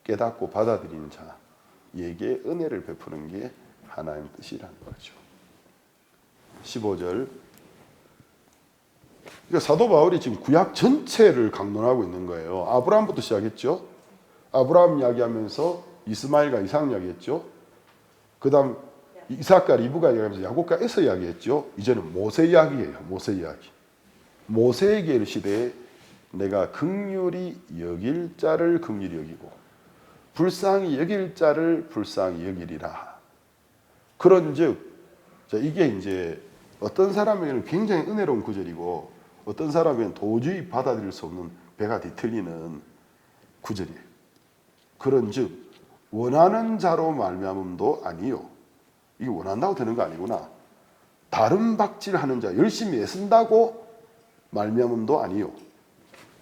깨닫고 받아들이는 자에게 은혜를 베푸는 게 하나님 뜻이라는 거죠. 15절. 그러니까 사도 바울이 지금 구약 전체를 강론하고 있는 거예요. 아브라함부터 시작했죠. 아브라함 이야기하면서 이스마엘과 이삭 이야기했죠. 그 다음 이삭과 리브가 이야기하면서 야곱과 에서 이야기했죠. 이제는 모세 이야기예요. 모세 이야기. 모세에게 이르시되 내가 긍휼히 여길 자를 긍휼히 여기고 불쌍히 여길 자를 불쌍히 여기리라. 그런즉 이게 이제 어떤 사람에게는 굉장히 은혜로운 구절이고 어떤 사람에게는 도저히 받아들일 수 없는 배가 뒤틀리는 구절이에요. 그런즉 원하는 자로 말미암음도 아니요. 이게 원한다고 되는 거 아니구나. 다른 박질하는 자 열심히 애쓴다고 말미암음도 아니요.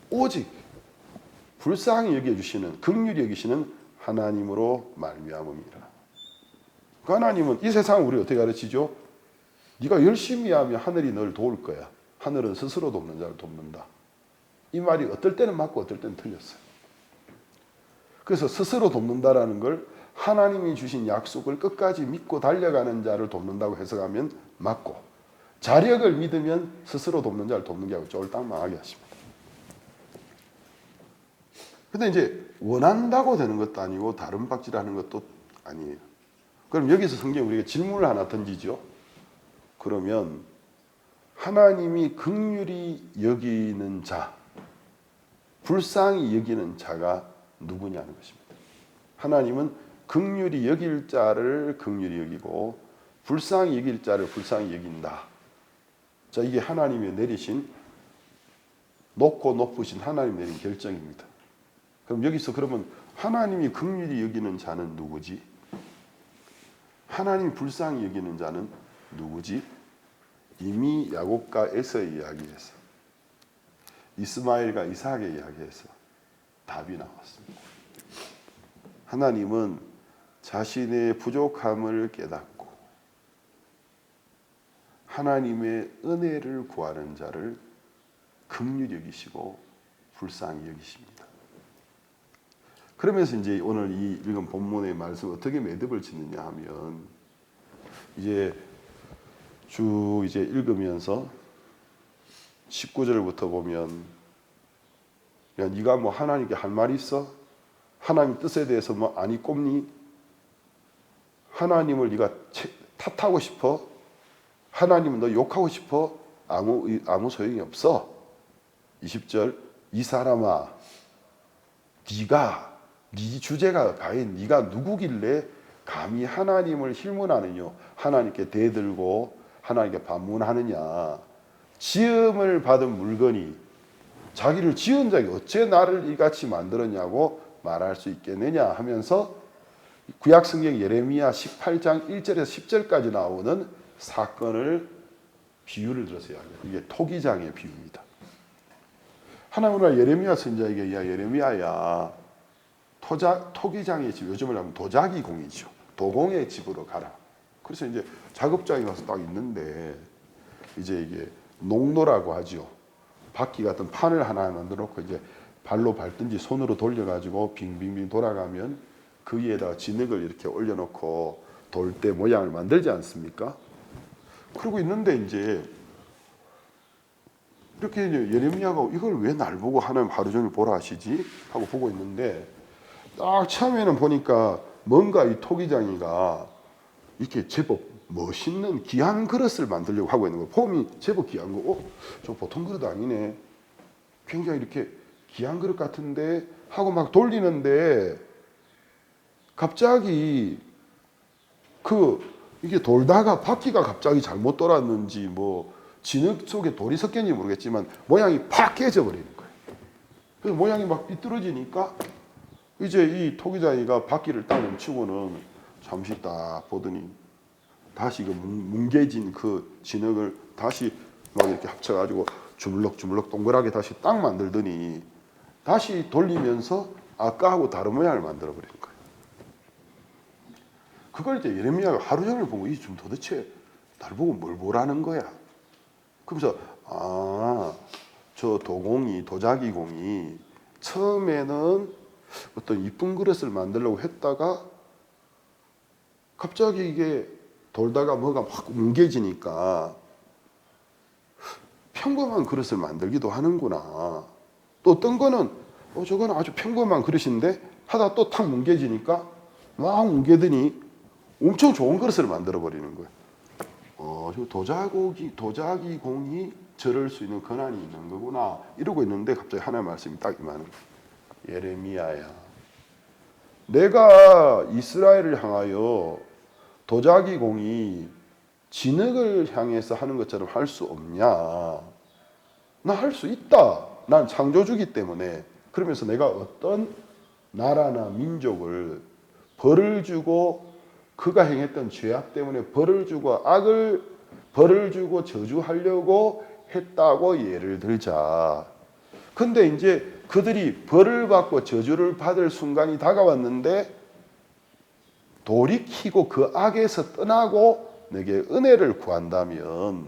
오직 불쌍히 여겨주시는 긍휼히 여기시는 하나님으로 말미암음이라. 그 하나님은 이 세상을 우리 어떻게 가르치죠? 네가 열심히 하면 하늘이 널 도울 거야. 하늘은 스스로 돕는 자를 돕는다. 이 말이 어떨 때는 맞고 어떨 때는 틀렸어요. 그래서 스스로 돕는다라는 걸 하나님이 주신 약속을 끝까지 믿고 달려가는 자를 돕는다고 해석하면 맞고, 자력을 믿으면 스스로 돕는 자를 돕는 게 아니고 쫄딱 망하게 하십니다. 근데 이제 원한다고 되는 것도 아니고 다른 박질하는 것도 아니에요. 그럼 여기서 성경이 우리가 질문을 하나 던지죠. 그러면 하나님이 긍휼히 여기는 자, 불쌍히 여기는 자가 누구냐는 것입니다. 하나님은 긍휼히 여길 자를 긍휼히 여기고 불쌍히 여길 자를 불쌍히 여긴다. 자, 이게 하나님이 내리신 높고 높으신 하나님 내린 결정입니다. 그럼 여기서 그러면 하나님이 긍휼히 여기는 자는 누구지? 하나님이 불쌍히 여기는 자는 누구지? 이미 야곱과 에서의 이야기에서 이스마엘과 이삭의 이야기에서 답이 나왔습니다. 하나님은 자신의 부족함을 깨닫고 하나님의 은혜를 구하는 자를 긍휼히 여기시고 불쌍히 여기십니다. 그러면서 이제 오늘 이 읽은 본문의 말씀을 어떻게 매듭을 짓느냐 하면 이제 쭉 이제 읽으면서 19절부터 보면 야, 네가 뭐 하나님께 할 말이 있어? 하나님 뜻에 대해서 뭐 아니 꼽니? 하나님을 네가 탓하고 싶어? 하나님은 너 욕하고 싶어? 아무 소용이 없어. 20절 이 사람아 네가 네 주제가 과연 네가 누구길래 감히 하나님을 힐문하느냐, 하나님께 대들고 하나님께 반문하느냐. 지음을 받은 물건이 자기를 지은 자가 어째 나를 이같이 만들었냐고 말할 수 있겠느냐 하면서 구약 성경 예레미야 18장 1절에서 10절까지 나오는 사건을 비유를 들어서 이야기해요. 이게 토기장의 비유입니다. 하나님 오늘 예레미야 선지자에게 야 예레미야야 토기장의 집, 요즘을 하면 도자기 공이죠. 도공의 집으로 가라. 그래서 이제 작업장에 가서 딱 있는데 이제 이게 농로라고 하죠. 바퀴 같은 판을 하나 만들어 놓고 이제 발로 밟든지 손으로 돌려가지고 빙빙빙 돌아가면 그 위에다가 진흙을 이렇게 올려놓고 돌대 모양을 만들지 않습니까? 그러고 있는데 이제 이렇게 이제 예레미야가 이걸 왜 날 보고 하나님 하루 종일 보라 하시지? 하고 보고 있는데 딱 처음에는 보니까 뭔가 이 토기장이가 이렇게 제법 멋있는 귀한 그릇을 만들려고 하고 있는 거예요. 폼이 제법 귀한 거. 저 보통 그릇 아니네. 굉장히 이렇게 귀한 그릇 같은데 하고 막 돌리는데 갑자기 이게 돌다가 바퀴가 갑자기 잘못 돌았는지 뭐 진흙 속에 돌이 섞였는지 모르겠지만 모양이 팍 깨져버리는 거예요. 그래서 모양이 막 삐뚤어지니까 이제 이 토기장이가 바퀴를 딱 멈추고는 잠시 딱 보더니 다시 그 뭉개진 그 진흙을 다시 막 이렇게 합쳐가지고 주물럭주물럭 동그랗게 다시 딱 만들더니 다시 돌리면서 아까하고 다른 모양을 만들어 버리는 거예요. 그걸 이제 예레미야가 하루 종일 보고 이 좀 도대체 나를 보고 뭘 보라는 거야. 그러면서 저 도자기 공이 처음에는 어떤 이쁜 그릇을 만들려고 했다가 갑자기 이게 돌다가 뭐가 확 뭉개지니까 평범한 그릇을 만들기도 하는구나. 또 어떤 거는 저거는 아주 평범한 그릇인데 하다 또 탁 뭉개지니까 막 뭉개더니 엄청 좋은 그릇을 만들어 버리는 거예요. 저 도자기 공이 저럴 수 있는 권한이 있는 거구나 이러고 있는데 갑자기 하나님의 말씀이 딱 임하는 거예요. 예레미야야, 내가 이스라엘을 향하여 도자기 공이 진흙을 향해서 하는 것처럼 할 수 없냐? 나 할 수 있다. 난 창조주기 때문에. 그러면서 내가 어떤 나라나 민족을 벌을 주고 그가 행했던 죄악 때문에 벌을 주고 벌을 주고 저주하려고 했다고 예를 들자. 근데 이제 그들이 벌을 받고 저주를 받을 순간이 다가왔는데 돌이키고 그 악에서 떠나고 내게 은혜를 구한다면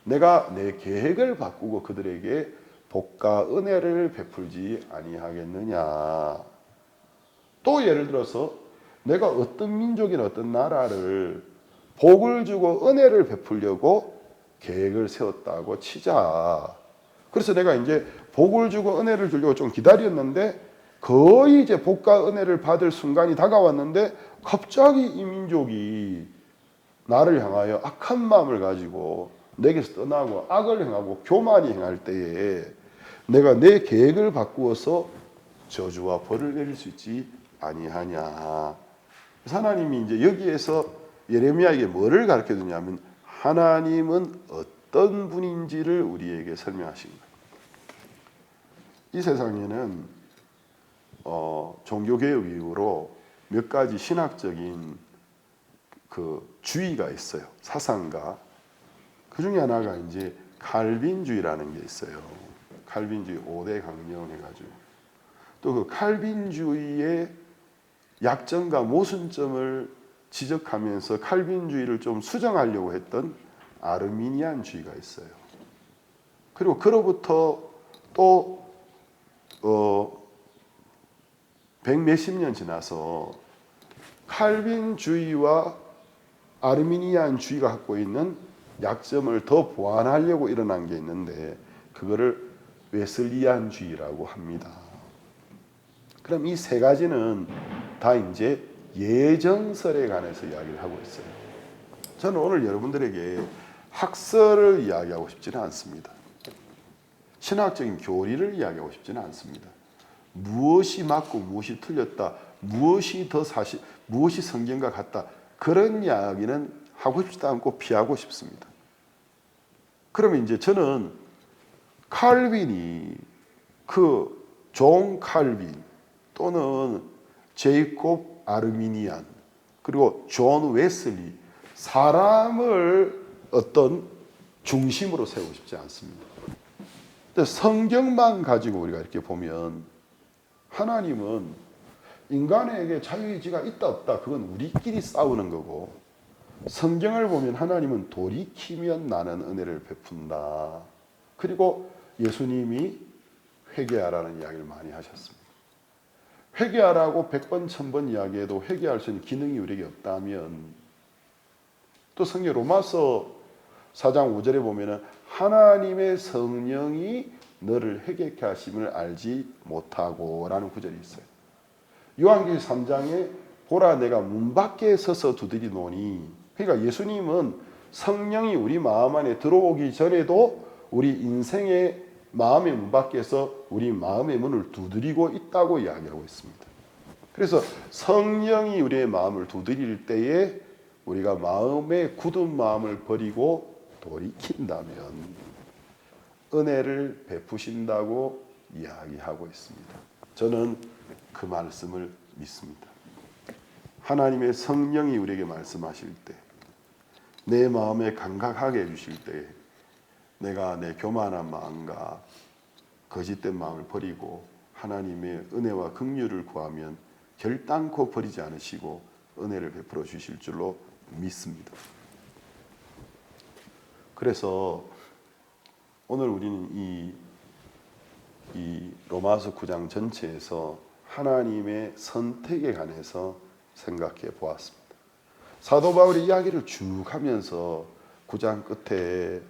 내가 내 계획을 바꾸고 그들에게 복과 은혜를 베풀지 아니하겠느냐. 또 예를 들어서 내가 어떤 민족이나 어떤 나라를 복을 주고 은혜를 베풀려고 계획을 세웠다고 치자. 그래서 내가 이제 복을 주고 은혜를 주려고 좀 기다렸는데 거의 이제 복과 은혜를 받을 순간이 다가왔는데 갑자기 이 민족이 나를 향하여 악한 마음을 가지고 내게서 떠나고 악을 행하고 교만이 행할 때에 내가 내 계획을 바꾸어서 저주와 벌을 내릴 수 있지 아니하냐. 하나님이 이제 여기에서 예레미야에게 뭐를 가르쳐 주냐면 하나님은 어떤 분인지를 우리에게 설명하신 거예요. 이 세상에는 종교개혁 이후로 몇 가지 신학적인 그 주의가 있어요. 사상가. 그 중에 하나가 이제 칼빈주의라는 게 있어요. 칼빈주의 5대 강령 해가지고. 또 그 칼빈주의의 약점과 모순점을 지적하면서 칼빈주의를 좀 수정하려고 했던 아르미니안주의가 있어요. 그리고 그로부터 또 백몇십 년 지나서 칼빈주의와 아르미니안주의가 갖고 있는 약점을 더 보완하려고 일어난 게 있는데 그거를 웨슬리안주의라고 합니다. 그럼 이 세 가지는 다 이제 예정설에 관해서 이야기를 하고 있어요. 저는 오늘 여러분들에게 학설을 이야기하고 싶지는 않습니다. 신학적인 교리를 이야기하고 싶지는 않습니다. 무엇이 맞고 무엇이 틀렸다, 무엇이 더 사실, 무엇이 성경과 같다, 그런 이야기는 하고 싶지도 않고 피하고 싶습니다. 그러면 이제 저는 칼빈이 존 칼빈 또는 제이콥 아르미니안 그리고 존 웨슬리 사람을 어떤 중심으로 세우고 싶지 않습니다. 성경만 가지고 우리가 이렇게 보면 하나님은 인간에게 자유의지가 있다 없다 그건 우리끼리 싸우는 거고, 성경을 보면 하나님은 돌이키면 나는 은혜를 베푼다. 그리고 예수님이 회개하라는 이야기를 많이 하셨습니다. 회개하라고 100번 1000번 이야기해도 회개할 수 있는 기능이 우리에게 없다면, 또 성경 로마서 4장 5절에 보면은 하나님의 성령이 너를 회개케 하심을 알지 못하고 라는 구절이 있어요. 요한계시록 3장에 보라 내가 문 밖에 서서 두드리노니, 그러니까 예수님은 성령이 우리 마음 안에 들어오기 전에도 우리 인생의 마음의 문 밖에서 우리 마음의 문을 두드리고 있다고 이야기하고 있습니다. 그래서 성령이 우리의 마음을 두드릴 때에 우리가 마음의 굳은 마음을 버리고 돌이킨다면 은혜를 베푸신다고 이야기하고 있습니다. 저는 그 말씀을 믿습니다. 하나님의 성령이 우리에게 말씀하실 때, 내 마음에 감각하게 해주실 때 내가 내 교만한 마음과 거짓된 마음을 버리고 하나님의 은혜와 긍휼을 구하면 결단코 버리지 않으시고 은혜를 베풀어 주실 줄로 믿습니다. 그래서 오늘 우리는 이 로마서 9장 전체에서 하나님의 선택에 관해서 생각해 보았습니다. 사도 바울의 이야기를 쭉 하면서 9장 끝에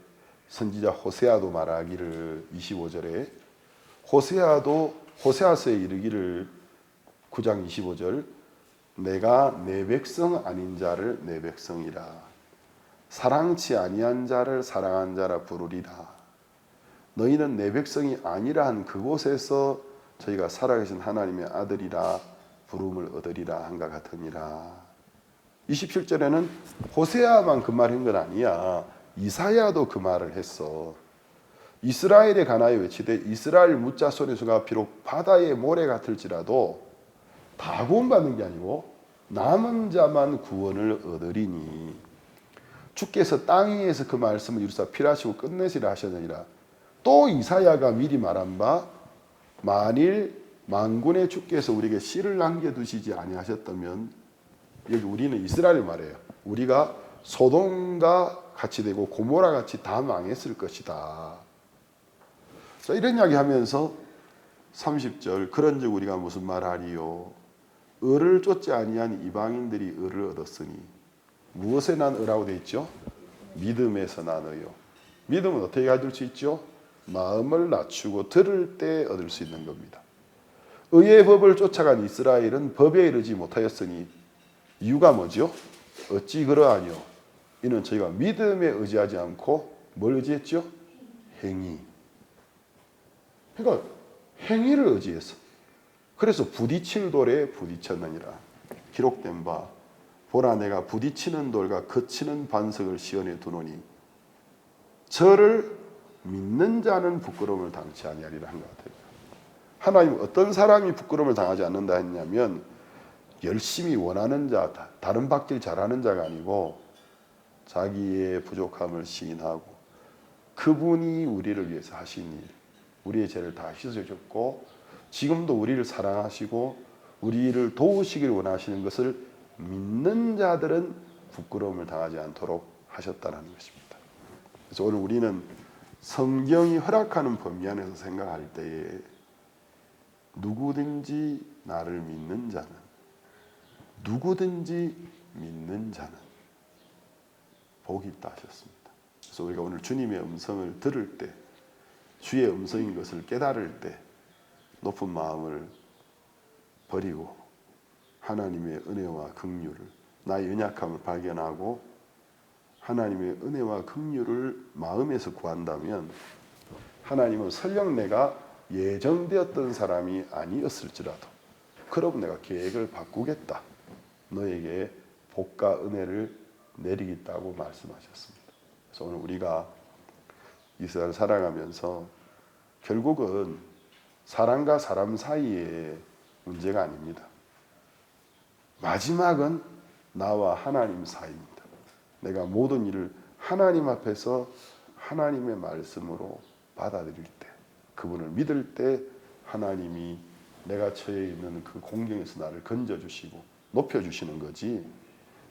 선지자 호세아도 말하기를 25절에 호세아서에 이르기를 9장 25절 내가 내 백성 아닌 자를 내 백성이라 사랑치 아니한 자를 사랑한 자라 부르리라. 너희는 내 백성이 아니라 한 그곳에서 저희가 살아계신 하나님의 아들이라 부름을 얻으리라 한가 같으니라. 27절에는 호세아만 그 말한 건 아니야. 이사야도 그 말을 했어. 이스라엘에 관하여 외치되 이스라엘 무자 소리수가 비록 바다의 모래 같을지라도 다 구원받는 게 아니고 남은 자만 구원을 얻으리니 주께서 땅 위에서 그 말씀을 이루사 필하시고 끝내시라 하셨느니라. 또 이사야가 미리 말한 바 만일 만군의 주께서 우리에게 씨를 남겨두시지 아니하셨다면, 여기 우리는 이스라엘 말이에요. 우리가 소돔과 같이 되고 고모라 같이 다 망했을 것이다. 자, 이런 이야기 하면서 30절 그런즉 우리가 무슨 말하리요 의를 쫓지 아니한 이방인들이 의를 얻었으니 무엇에 난 의라고 되어 있죠? 믿음에서 난 의요. 믿음은 어떻게 가질 수 있죠? 마음을 낮추고 들을 때 얻을 수 있는 겁니다. 의의 법을 쫓아간 이스라엘은 법에 이르지 못하였으니 이유가 뭐죠? 어찌 그러하뇨? 이는 저희가 믿음에 의지하지 않고 뭘 의지했죠? 행위. 그러니까 행위를 의지해서. 그래서 부딪힐 돌에 부딪혔느니라. 기록된 바 보라 내가 부딪히는 돌과 거치는 반석을 시온에 두노니 저를 믿는 자는 부끄러움을 당치 아니하리라 한 것 같아요. 하나님 어떤 사람이 부끄러움을 당하지 않는다 했냐면 열심히 원하는 자, 다른 받길 잘하는 자가 아니고 자기의 부족함을 시인하고 그분이 우리를 위해서 하신 일, 우리의 죄를 다 씻어줬고 지금도 우리를 사랑하시고 우리를 도우시길 원하시는 것을 믿는 자들은 부끄러움을 당하지 않도록 하셨다는 것입니다. 그래서 오늘 우리는 성경이 허락하는 범위 안에서 생각할 때에 누구든지 나를 믿는 자는, 누구든지 믿는 자는 복이 있다 하셨습니다. 그래서 우리가 오늘 주님의 음성을 들을 때, 주의 음성인 것을 깨달을 때 높은 마음을 버리고 하나님의 은혜와 긍휼을, 나의 연약함을 발견하고 하나님의 은혜와 긍휼을 마음에서 구한다면 하나님은 설령 내가 예정되었던 사람이 아니었을지라도 그럼 내가 계획을 바꾸겠다. 너에게 복과 은혜를 내리겠다고 말씀하셨습니다. 그래서 오늘 우리가 이스라엘 살아가면서 결국은 사람과 사람 사이의 문제가 아닙니다. 마지막은 나와 하나님 사이입니다. 내가 모든 일을 하나님 앞에서 하나님의 말씀으로 받아들일 때, 그분을 믿을 때 하나님이 내가 처해 있는 그 공경에서 나를 건져주시고 높여주시는 거지,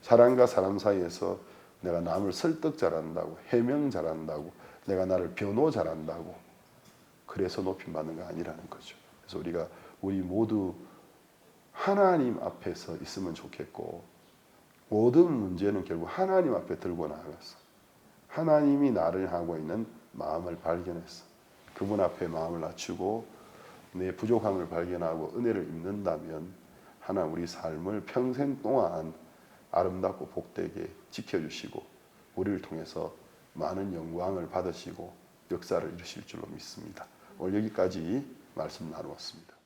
사람과 사람 사이에서 내가 남을 설득 잘한다고, 해명 잘한다고, 내가 나를 변호 잘한다고 그래서 높임 받는 거 아니라는 거죠. 그래서 우리 모두 하나님 앞에서 있으면 좋겠고, 모든 문제는 결국 하나님 앞에 들고 나아갔어. 하나님이 나를 하고 있는 마음을 발견했어. 그분 앞에 마음을 낮추고 내 부족함을 발견하고 은혜를 입는다면 하나님 우리 삶을 평생 동안 아름답고 복되게 지켜주시고 우리를 통해서 많은 영광을 받으시고 역사를 이루실 줄로 믿습니다. 오늘 여기까지 말씀 나누었습니다.